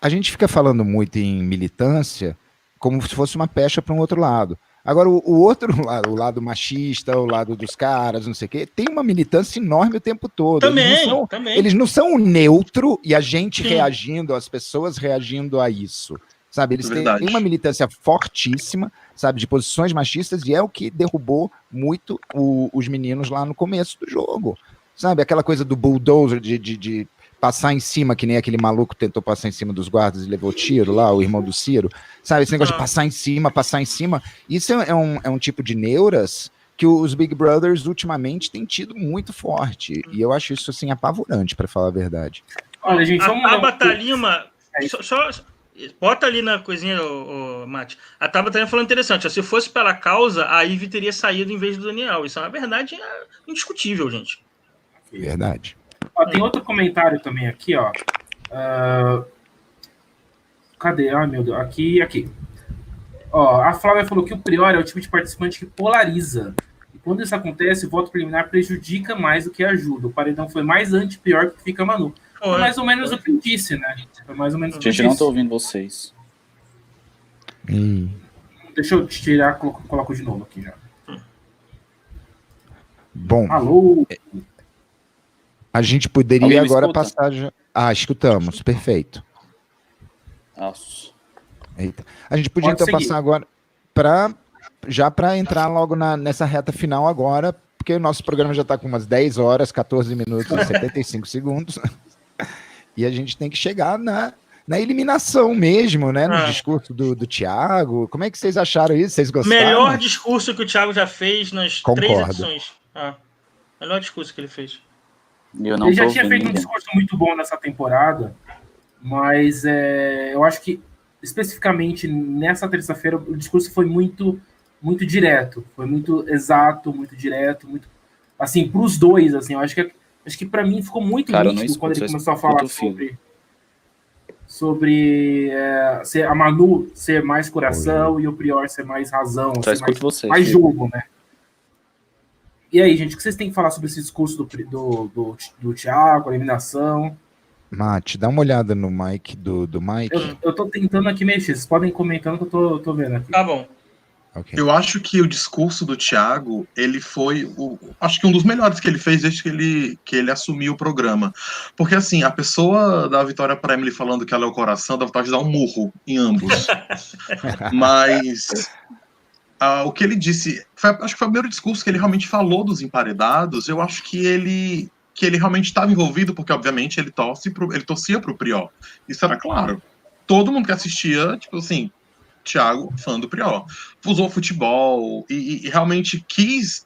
A gente fica falando muito em militância como se fosse uma pecha para um outro lado. Agora, o outro lado, o lado machista, o lado dos caras, não sei o quê, tem uma militância enorme o tempo todo. Também. Eles não são o neutro e a gente reagindo, as pessoas reagindo a isso. Sabe, eles têm uma militância fortíssima, sabe, de posições machistas, e é o que derrubou muito os meninos lá no começo do jogo. Sabe, aquela coisa do bulldozer, de passar em cima, que nem aquele maluco tentou passar em cima dos guardas e levou tiro lá, o irmão do Ciro. Sabe, esse negócio de passar em cima. Isso é um tipo de neuras que os Big Brothers ultimamente têm tido muito forte. E eu acho isso, assim, apavorante, para falar a verdade. Olha, gente, vamos A Tabata Lima... Bota ali na coisinha, Mate. A Tabata Lima falou interessante. Se fosse pela causa, a Ivy teria saído em vez do Daniel. Isso é uma verdade indiscutível, gente. Verdade. Tem outro comentário também aqui, ó. Cadê? Ai, meu Deus. Aqui. Ó, a Flávia falou que o Prior é o tipo de participante que polariza. Quando isso acontece, o voto preliminar prejudica mais do que ajuda. O paredão foi mais anti-Prior que fica Manu. Foi mais ou menos o que eu disse, né? Foi mais ou menos o que eu Gente, não disse. tô ouvindo vocês. Deixa eu tirar, coloco de novo aqui já. Bom, Alô? a gente poderia Alguém me agora escuta? passar já... escutamos, perfeito. Nossa. Eita. A gente podia Pode então seguir. passar agora para entrar logo nessa reta final agora, porque o nosso programa já está com umas 10 horas, 14 minutos e 75 segundos. E a gente tem que chegar na eliminação mesmo, né? No discurso do Thiago. Como é que vocês acharam isso? Vocês gostaram? Melhor discurso que o Thiago já fez nas 3 Concordo. edições. Melhor discurso que ele fez. Eu não Ele já tô tinha ouvindo feito um ninguém. discurso muito bom nessa temporada, mas eu acho que, especificamente nessa terça-feira, o discurso foi muito, muito direto, foi muito exato, muito direto, muito, assim, para os dois, assim, eu acho que para mim ficou muito Cara, eu não nítido quando ele escuto, começou a falar eu escuto sobre a Manu ser mais coração e o Prior ser mais razão, Só assim, escuto vocês. mais filho. jogo, né? E aí, gente, o que vocês têm que falar sobre esse discurso do Thiago, a eliminação? Mate, dá uma olhada no mic do Mike. Eu tô tentando aqui mexer, vocês podem ir comentando que eu tô vendo aqui. Tá bom. Ok. Eu acho que o discurso do Thiago, ele foi, acho que um dos melhores que ele fez desde que ele assumiu o programa. Porque, assim, a pessoa da Vitória para Emily falando que ela é o coração, dá vontade de dar um murro em ambos. Mas o que ele disse, acho que foi o primeiro discurso que ele realmente falou dos emparedados. Eu acho que ele realmente estava envolvido, porque, obviamente, ele torcia pro Prior. Isso era claro. Todo mundo que assistia, tipo assim, Thiago, fã do Prior, usou futebol e realmente quis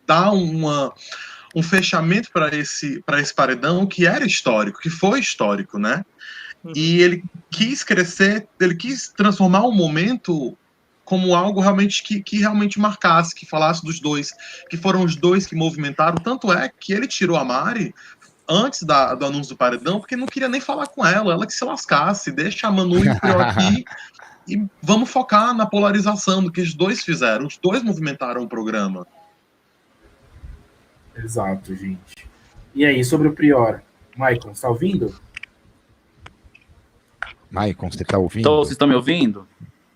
dar um fechamento para esse paredão que era histórico, que foi histórico, né? E ele quis crescer, ele quis transformar o momento como algo realmente que realmente marcasse, que falasse dos dois, que foram os dois que movimentaram. Tanto é que ele tirou a Mari antes do anúncio do paredão, porque não queria nem falar com ela que se lascasse, deixa a Manu e o Prior aqui e vamos focar na polarização do que os dois fizeram. Os dois movimentaram o programa. Exato, gente. E aí, sobre o Prior? Maicon, você tá ouvindo? Maicon, você tá ouvindo? Então, vocês estão me ouvindo?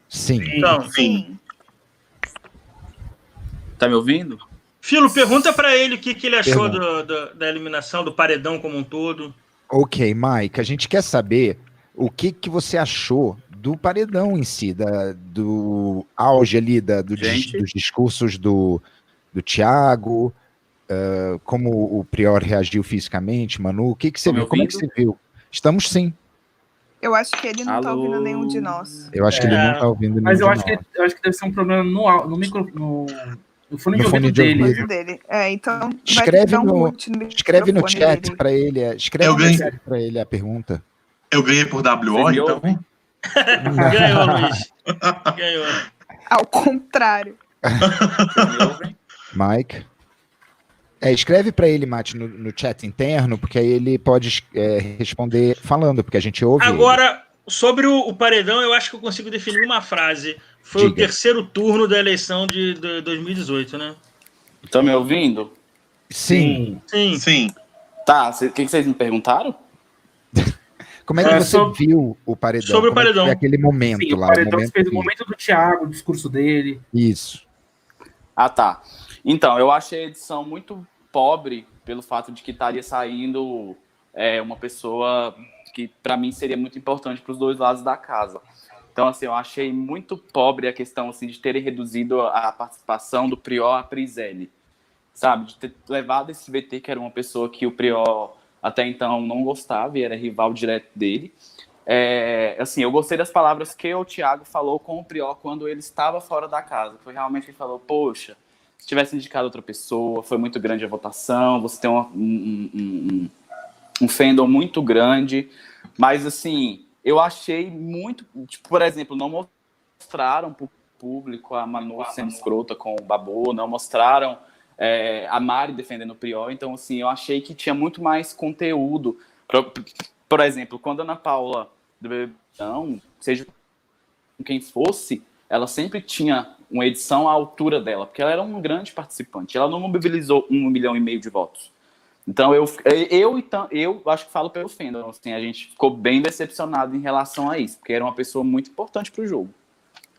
Sim. Então, Sim. Tá me ouvindo? Filo, pergunta pra ele o que ele achou da eliminação, do paredão como um todo. Ok, Mike, a gente quer saber o que você achou do paredão em si, do auge ali, dos discursos do Thiago, como o Prior reagiu fisicamente, Manu, o que você viu? Como é que você viu? Estamos sim. Eu acho que ele não tá Alô? ouvindo nenhum de nós. Eu acho que ele não tá ouvindo nenhum Mas eu de acho nós. que deve ser um problema no fone No de fone ouvido de dele. ouvido. Dele. Então Escreve vai dar no- mute no Escreve no microfone chat dele. para ele, escreve Eu no ganhei. chat para ele a pergunta. Eu ganhei por WO, Vocês me então. ouvem? Ganhou, Luiz. Ganhou. Ao contrário. Vocês me ouvem? Mike. Escreve para ele, Mate, no chat interno, porque aí ele pode responder falando, porque a gente ouve. Agora, sobre o paredão, eu acho que eu consigo definir uma frase. Foi o Diga. terceiro turno da eleição de 2018, né? Estão me ouvindo? Sim. Sim. Sim. Tá, o que vocês me perguntaram? Como é que você sobre- viu o paredão? sobre o Como é que paredão. foi aquele momento Sim, o lá. paredão fez o momento do Thiago, o discurso dele. Isso. Ah, tá. Então, eu achei a edição muito pobre pelo fato de que estaria saindo uma pessoa que, para mim, seria muito importante para os dois lados da casa. Então, assim, eu achei muito pobre a questão assim, de terem reduzido a participação do Prior à Priscilly, sabe? De ter levado esse VT, que era uma pessoa que o Prior até então não gostava e era rival direto dele. Assim, eu gostei das palavras que o Thiago falou com o Prior quando ele estava fora da casa. Foi realmente que ele falou, poxa, se tivesse indicado outra pessoa, foi muito grande a votação, você tem um fandom muito grande, mas assim, eu achei muito, tipo, por exemplo, não mostraram para o público a Manu sendo escrota com o Babu, não mostraram a Mari defendendo o Prior, então assim, eu achei que tinha muito mais conteúdo. Por exemplo, quando a Ana Paula do BBB, seja com quem fosse, ela sempre tinha uma edição à altura dela, porque ela era um grande participante. Ela não mobilizou 1,5 milhão de votos. Então, eu acho que falo pelo Fendel, assim, a gente ficou bem decepcionado em relação a isso, porque era uma pessoa muito importante para o jogo.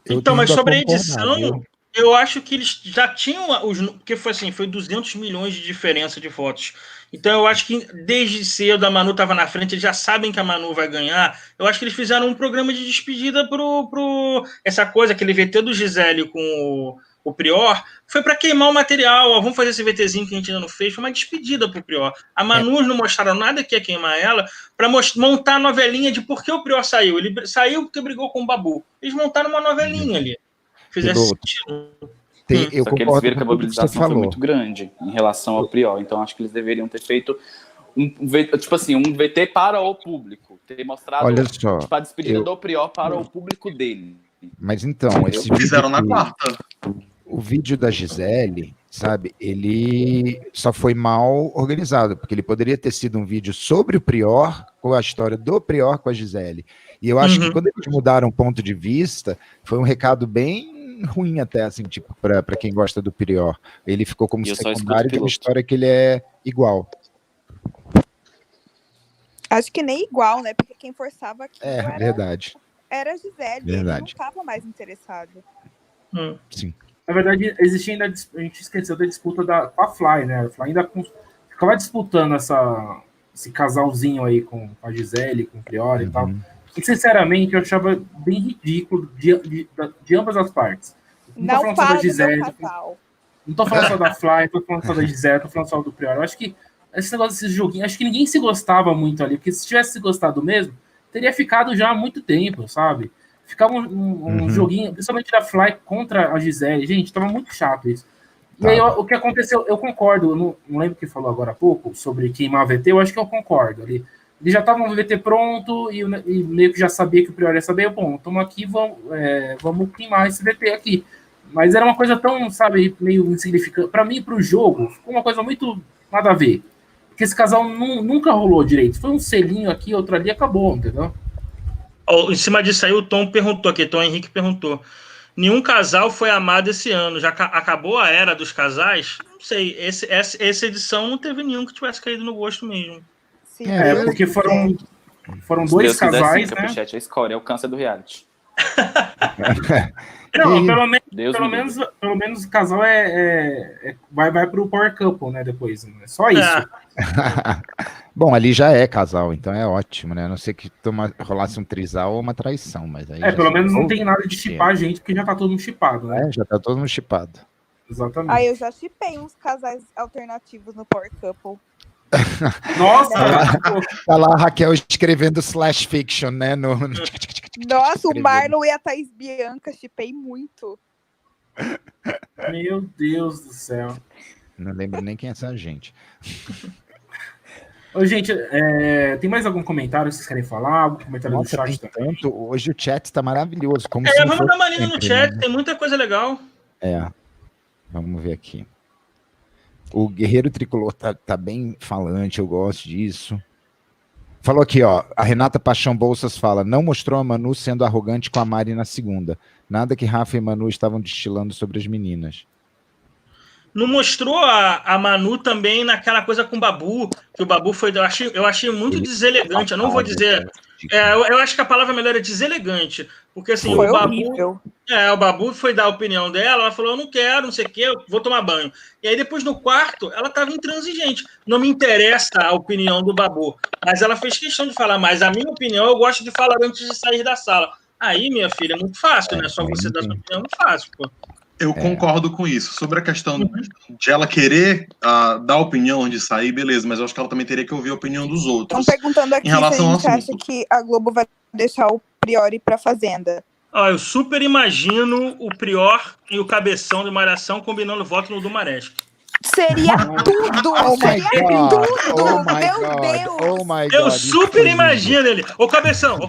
Então, mas sobre a edição, eu acho que eles já tinham porque foi assim, foi 200 milhões de diferença de votos. Então eu acho que desde cedo a Manu estava na frente, eles já sabem que a Manu vai ganhar. Eu acho que eles fizeram um programa de despedida pro essa coisa, aquele VT do Gisele com o Prior, foi para queimar o material. Ó, vamos fazer esse VTzinho que a gente ainda não fez, foi uma despedida pro Prior. A Manu não mostraram nada que ia queimar ela, para montar a novelinha de por que o Prior saiu. Ele saiu porque brigou com o Babu. Eles montaram uma novelinha ali. Fizesse sentido. Eu Só que eles viram que a mobilização foi muito grande em relação ao Prior, então acho que eles deveriam ter feito um VT para o público, ter mostrado a despedida do Prior para o público dele. Mas então, esse fizeram na quarta. O vídeo da Gisele, sabe, ele só foi mal organizado, porque ele poderia ter sido um vídeo sobre o Prior, com a história do Prior com a Gisele. E eu acho que quando eles mudaram o ponto de vista, foi um recado bem ruim até, assim, tipo, para quem gosta do Prior. Ele ficou como secundário de uma história que ele é igual. Acho que nem igual, né? Porque quem forçava aquilo verdade. Era a Gisele, ele não estava mais interessado. Sim. Na verdade, existia ainda, a gente esqueceu da disputa com a Fly, né? A Fly ainda ficava disputando esse casalzinho aí com a Gisele, com o Prior e tal. E, sinceramente, eu achava bem ridículo de ambas as partes. Não tô falando só da Gisele, não tô falando só da Fly, tô falando só da Gisele, tô falando só do Prior. Eu acho que esse negócio desses joguinhos, acho que ninguém se gostava muito ali, porque se tivesse se gostado mesmo, teria ficado já há muito tempo, sabe? Ficava um joguinho, principalmente da Fly contra a Gisele. Gente, tava muito chato isso. E aí, o que aconteceu, eu concordo, eu não lembro o que falou agora há pouco, sobre queimar VT, eu acho que eu concordo ali. Eles já estavam no VT pronto e meio que já sabia que o Prior ia saber. Bom, estamos aqui, vamos queimar esse VT aqui. Mas era uma coisa tão, sabe, meio insignificante. Para mim, para o jogo, ficou uma coisa muito nada a ver. Porque esse casal nunca rolou direito. Foi um selinho aqui, outro ali, acabou, entendeu? Em cima disso aí, o Tom perguntou aqui, Tom Henrique perguntou. Nenhum casal foi amado esse ano. Já acabou a era dos casais? Não sei. Essa edição não teve nenhum que tivesse caído no gosto mesmo. Porque foram dois casais, né? Chat, a escória, é o câncer do reality. Não, pelo menos o casal vai pro Power Couple, né, depois. É só isso. Bom, ali já é casal, então é ótimo, né? A não ser que rolasse um trisal ou uma traição, mas aí... pelo menos não tem nada de chipar a gente, porque já tá todo mundo chipado, né? Já tá todo mundo chipado. Exatamente. Eu já chipei uns casais alternativos no Power Couple. Nossa! Tá lá a Raquel escrevendo slash fiction, né? Nossa, o Marlon e a Thaís Bianca, chipei muito. Meu Deus do céu. Não lembro nem quem é essa gente. Ô, gente, tem mais algum comentário que vocês querem falar? Algum comentário do chat também? Hoje o chat está maravilhoso. Vamos dar uma lida no chat, tem muita coisa legal. Vamos ver aqui. O Guerreiro Tricolor tá bem falante, eu gosto disso. Falou aqui, ó, a Renata Paixão Bolsas fala, não mostrou a Manu sendo arrogante com a Mari na segunda. Nada que Rafa e Manu estavam destilando sobre as meninas. Não mostrou a Manu também naquela coisa com o Babu, que o Babu foi... Eu achei muito deselegante, eu não vou dizer... eu acho que a palavra melhor é deselegante, porque assim, foi o Babu... horrível. O Babu foi dar a opinião dela, ela falou, eu não quero, não sei o quê, eu vou tomar banho. E aí depois no quarto, ela estava intransigente. Não me interessa a opinião do Babu, mas ela fez questão de falar, mas a minha opinião eu gosto de falar antes de sair da sala. Aí, minha filha, é muito fácil, né? Só você dar sua opinião é muito fácil, pô. Eu concordo com isso. Sobre a questão de ela querer dar opinião de sair, beleza, mas eu acho que ela também teria que ouvir a opinião dos outros. Estão perguntando aqui se a gente acha que a Globo vai deixar o Prior ir pra Fazenda. Eu super imagino o Prior e o Cabeção de Malhação combinando voto no Dumaresque. Seria tudo! Meu Deus! Eu super imagino ele. Ô, Cabeção,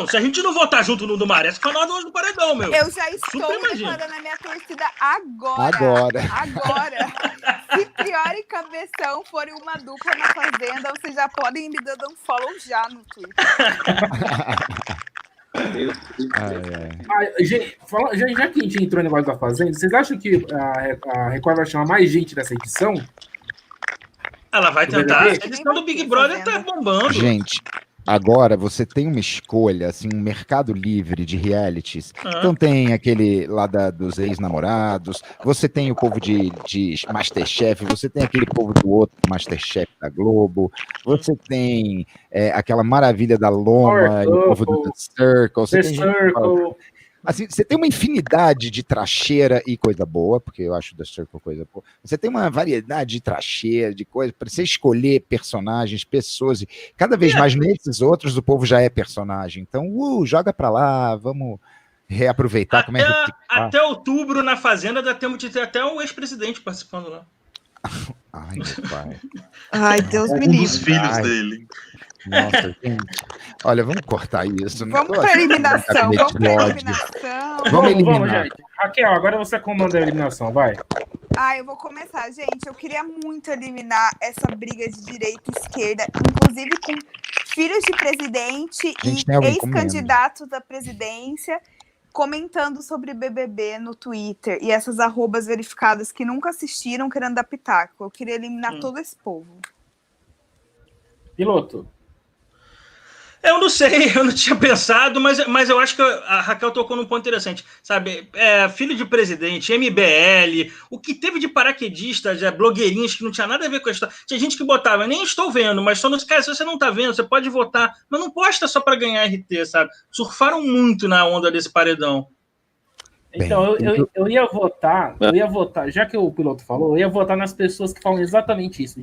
se a gente não votar junto no Dumaresque, fala nós no paredão, meu. Eu já estou declarando a minha torcida agora. Se Prior e Cabeção forem uma dupla na Fazenda, vocês já podem me dar um follow já no Twitter. Gente, já que a gente entrou no negócio da Fazenda, vocês acham que a Record vai chamar mais gente dessa edição? Ela vai tentar. A edição do Big Brother tá bombando. Gente, agora você tem uma escolha, assim, um mercado livre de realities. Então tem aquele lá dos ex-namorados, você tem o povo de Masterchef, você tem aquele povo do outro Masterchef da Globo, você tem aquela maravilha da Loma e o povo do The Circle. Você tem assim, você tem uma infinidade de tracheira e coisa boa, porque eu acho The Circle coisa boa. Você tem uma variedade de tracheira, de coisa, para você escolher personagens, pessoas, e cada vez mais nesses outros o povo já é personagem. Então, joga pra lá, vamos reaproveitar. Até outubro, na Fazenda, dá tempo de ter até o ex-presidente participando lá. Ai, meu pai. Ai, Deus me Um livre. dos filhos dele. Nossa, gente. Olha, vamos cortar isso. Vamos para eliminação. Vamos eliminar. Vamos, gente. Raquel, agora você comanda a eliminação, vai. Eu vou começar, gente. Eu queria muito eliminar essa briga de direita e esquerda, inclusive com filhos de presidente e ex-candidatos à presidência comentando sobre BBB no Twitter e essas arrobas verificadas que nunca assistiram querendo dar pitaco. Eu queria eliminar todo esse povo. Piloto. Eu não sei, eu não tinha pensado, mas eu acho que a Raquel tocou num ponto interessante, sabe? Filho de presidente, MBL, o que teve de paraquedistas, blogueirinhos que não tinha nada a ver com a história. Tinha gente que botava, nem estou vendo, mas só nos casos, se você não tá vendo, você pode votar, mas não posta só para ganhar RT, sabe? Surfaram muito na onda desse paredão. Então, eu ia votar, já que o piloto falou, eu ia votar nas pessoas que falam exatamente isso,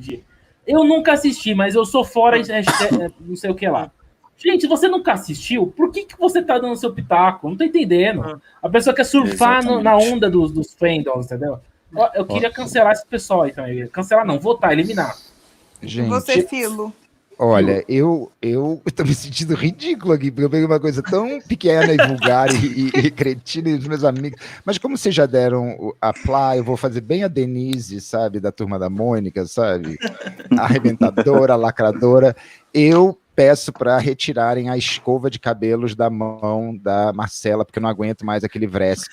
eu nunca assisti, mas eu sou fora, não sei o que lá. Gente, você nunca assistiu? Por que você tá dando seu pitaco? Não tô entendendo. A pessoa quer surfar na onda dos fandoms, entendeu? Eu queria cancelar esse pessoal aí também. Cancelar não, votar, eliminar. Gente, você, Filo. Olha, eu tô me sentindo ridículo aqui, porque eu peguei uma coisa tão pequena e vulgar e cretina e os meus amigos. Mas como vocês já deram a plá, eu vou fazer bem a Denise, sabe, da Turma da Mônica, sabe? A arrebentadora, a lacradora. Eu peço para retirarem a escova de cabelos da mão da Marcela, porque eu não aguento mais aquele Vresk.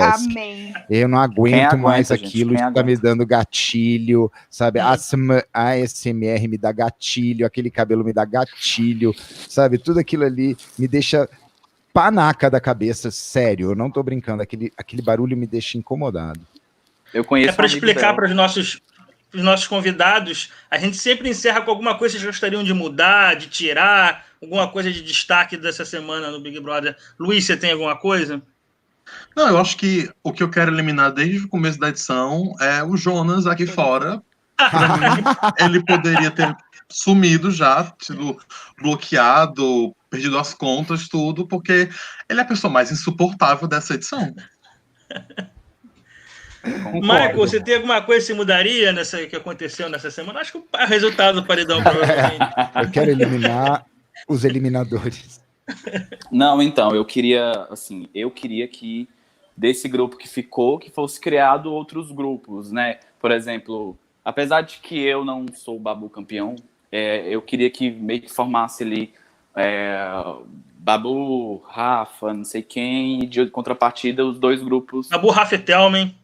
Amém. Eu não aguento mais gente, aquilo, que tá me dando gatilho, sabe? ASMR me dá gatilho, aquele cabelo me dá gatilho, sabe? Tudo aquilo ali me deixa panaca da cabeça, sério, eu não tô brincando, aquele barulho me deixa incomodado. Eu conheço para explicar para os nossos convidados, a gente sempre encerra com alguma coisa que vocês gostariam de mudar, de tirar, alguma coisa de destaque dessa semana no Big Brother. Luiz, você tem alguma coisa? Não, eu acho que o que eu quero eliminar desde o começo da edição é o Jonas aqui fora. Pra mim, ele poderia ter sumido já, sido bloqueado, perdido as contas, tudo, porque ele é a pessoa mais insuportável dessa edição. Michael, você tem alguma coisa que se mudaria que aconteceu nessa semana? Acho que o resultado do paredão, provavelmente. Eu quero eliminar os eliminadores. Não, então, eu queria que desse grupo que ficou, que fosse criado outros grupos, né? Por exemplo, apesar de que eu não sou o Babu campeão, eu queria que meio que formasse ali Babu, Rafa, não sei quem, e de contrapartida os dois grupos. Babu, Rafa e Thelmen.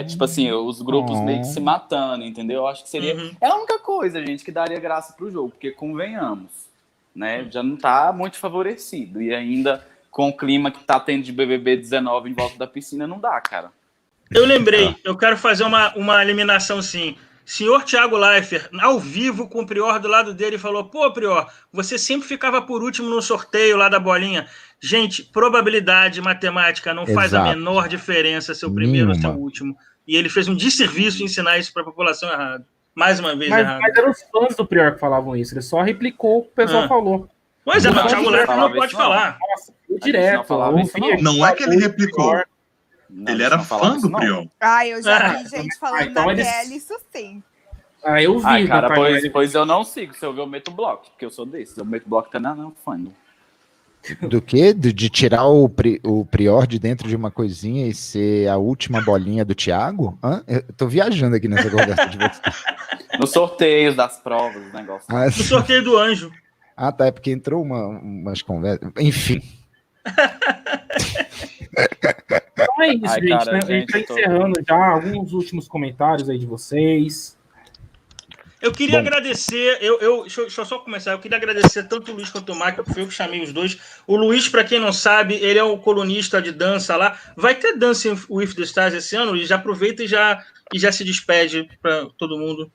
Tipo assim, os grupos meio que se matando, entendeu? Eu acho que seria. É a única coisa, gente, que daria graça pro jogo, porque convenhamos, né? Já não tá muito favorecido. E ainda com o clima que tá tendo de BBB 19 em volta da piscina, não dá, cara. Eu lembrei, eu quero fazer uma eliminação sim. Senhor Thiago Leifert, ao vivo, com o Prior do lado dele, falou: pô, Prior, você sempre ficava por último no sorteio lá da bolinha. Gente, probabilidade matemática não faz a menor diferença ser o primeiro ou ser o último. E ele fez um desserviço em ensinar isso para a população errado. Mais uma vez errado. Mas eram os fãs do Prior que falavam isso. Ele só replicou o que o pessoal falou. Pois mas o Thiago Leifert não pode falar. Nossa, direto. Não é que ele replicou. Ele era fã do Prior. Eu já vi gente falando da PL, isso sim. Eu vi. Cara, pois eu não sigo. Se eu ver, eu meto bloco, porque eu sou desses. Eu meto bloco até não fã. Do quê? De tirar o Prior de dentro de uma coisinha e ser a última bolinha do Thiago? Eu tô viajando aqui nessa conversa de vocês. No sorteio das provas, o negócio. No sorteio do anjo. Ah, tá, é porque entrou umas conversas. Enfim. Então é isso, Ai, gente, cara, né? A gente tá encerrando já alguns últimos comentários aí de vocês. Eu queria Bom. agradecer, deixa eu só começar, eu queria agradecer tanto o Luiz quanto o Michael, que foi eu que chamei os dois. O Luiz, para quem não sabe, ele é o colunista de dança lá. Vai ter Dancing with the Stars esse ano, Luiz? Já aproveita e já se despede para todo mundo.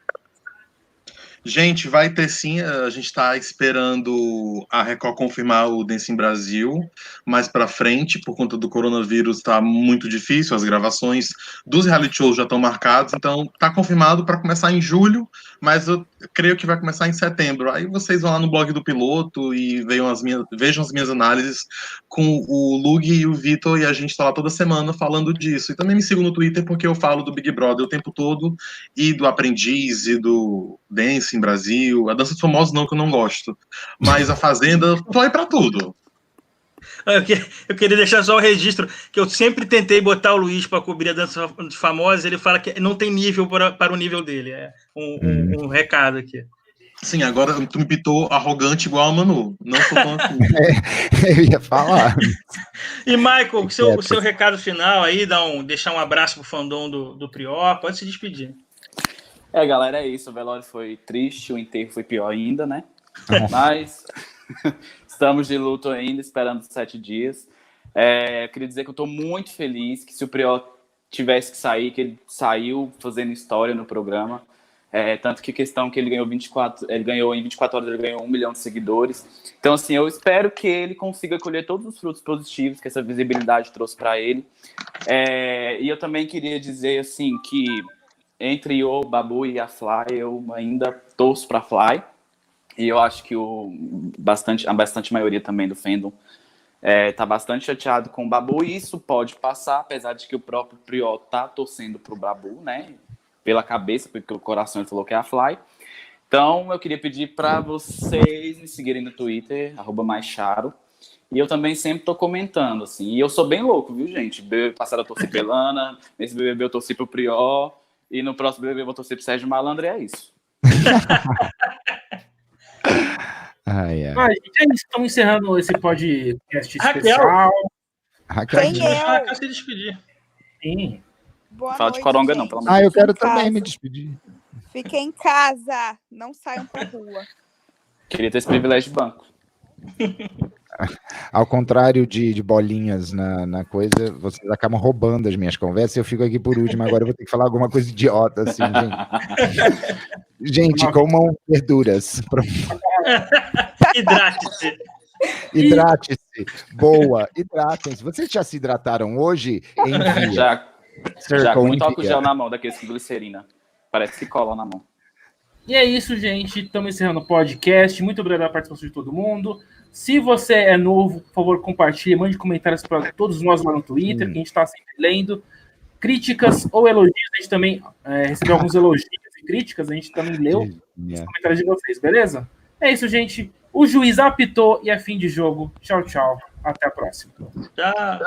Gente, vai ter sim, a gente está esperando a Record confirmar o Dance em Brasil mais para frente, por conta do coronavírus está muito difícil, as gravações dos reality shows já estão marcadas, então está confirmado para começar em julho, mas eu creio que vai começar em setembro. Aí vocês vão lá no blog do piloto e vejam as minhas análises com o Lug e o Vitor, e a gente está lá toda semana falando disso. E também me sigam no Twitter, porque eu falo do Big Brother o tempo todo, e do Aprendiz, e do Dance em Brasil, a Dança dos Famosos não, que eu não gosto, mas a Fazenda, tô aí pra tudo. Eu queria deixar só o registro, que eu sempre tentei botar o Luiz para cobrir a Dança dos Famosos, ele fala que não tem nível para o nível dele, é um recado aqui. Sim, agora tu me pitou arrogante igual a Manu, não sou tão assim. Eu ia falar. E Michael, o seu recado final aí, deixar um abraço pro fandom do Prior, pode se despedir. Galera, é isso. O velório foi triste, o enterro foi pior ainda, né? Mas estamos de luto ainda, esperando 7 dias. Eu queria dizer que eu estou muito feliz que se o Prior tivesse que sair, que ele saiu fazendo história no programa. Tanto que questão que ele ganhou em 24 horas, ele ganhou 1 milhão de seguidores. Então, assim, eu espero que ele consiga colher todos os frutos positivos que essa visibilidade trouxe para ele. E eu também queria dizer, assim, que entre o Babu e a Fly, eu ainda torço para a Fly, e eu acho que a bastante maioria também do fandom tá bastante chateado com o Babu, e isso pode passar, apesar de que o próprio Prior tá torcendo pro Babu, né, pela cabeça, porque o coração ele falou que é a Fly. Então eu queria pedir para vocês me seguirem no Twitter, @maischaro, e eu também sempre tô comentando, assim, e eu sou bem louco, viu, gente? BBB passado eu torci pra Elana, nesse BBB eu torci pro Prior, e no próximo BBB eu vou torcer pro Sérgio Malandro, e é isso. Gente, é isso. Estamos encerrando esse podcast especial. Raquel. Raquel se despedir. Sim. Boa Fala noite, de coronga gente. não, pelo amor de Deus. Eu quero também me despedir. Fiquem em casa, não saiam pra rua. Queria ter esse privilégio de banco. Ao contrário de bolinhas na coisa, vocês acabam roubando as minhas conversas e eu fico aqui por último. Agora eu vou ter que falar alguma coisa idiota, assim, gente. Gente, comam verduras. Hidrate-se. Hidrate-se. Boa, hidratem-se. Vocês já se hidrataram hoje? Envia. Já com muito álcool gel na mão, daqueles com glicerina. Parece que cola na mão. E é isso, gente. Estamos encerrando o podcast. Muito obrigado pela participação de todo mundo. Se você é novo, por favor, compartilhe, mande comentários para todos nós lá no Twitter, que a gente está sempre lendo. Críticas ou elogios, a gente também recebeu alguns elogios e críticas, a gente também leu os comentários de vocês, beleza? É isso, gente. O juiz apitou e é fim de jogo. Tchau, tchau. Até a próxima. Tchau.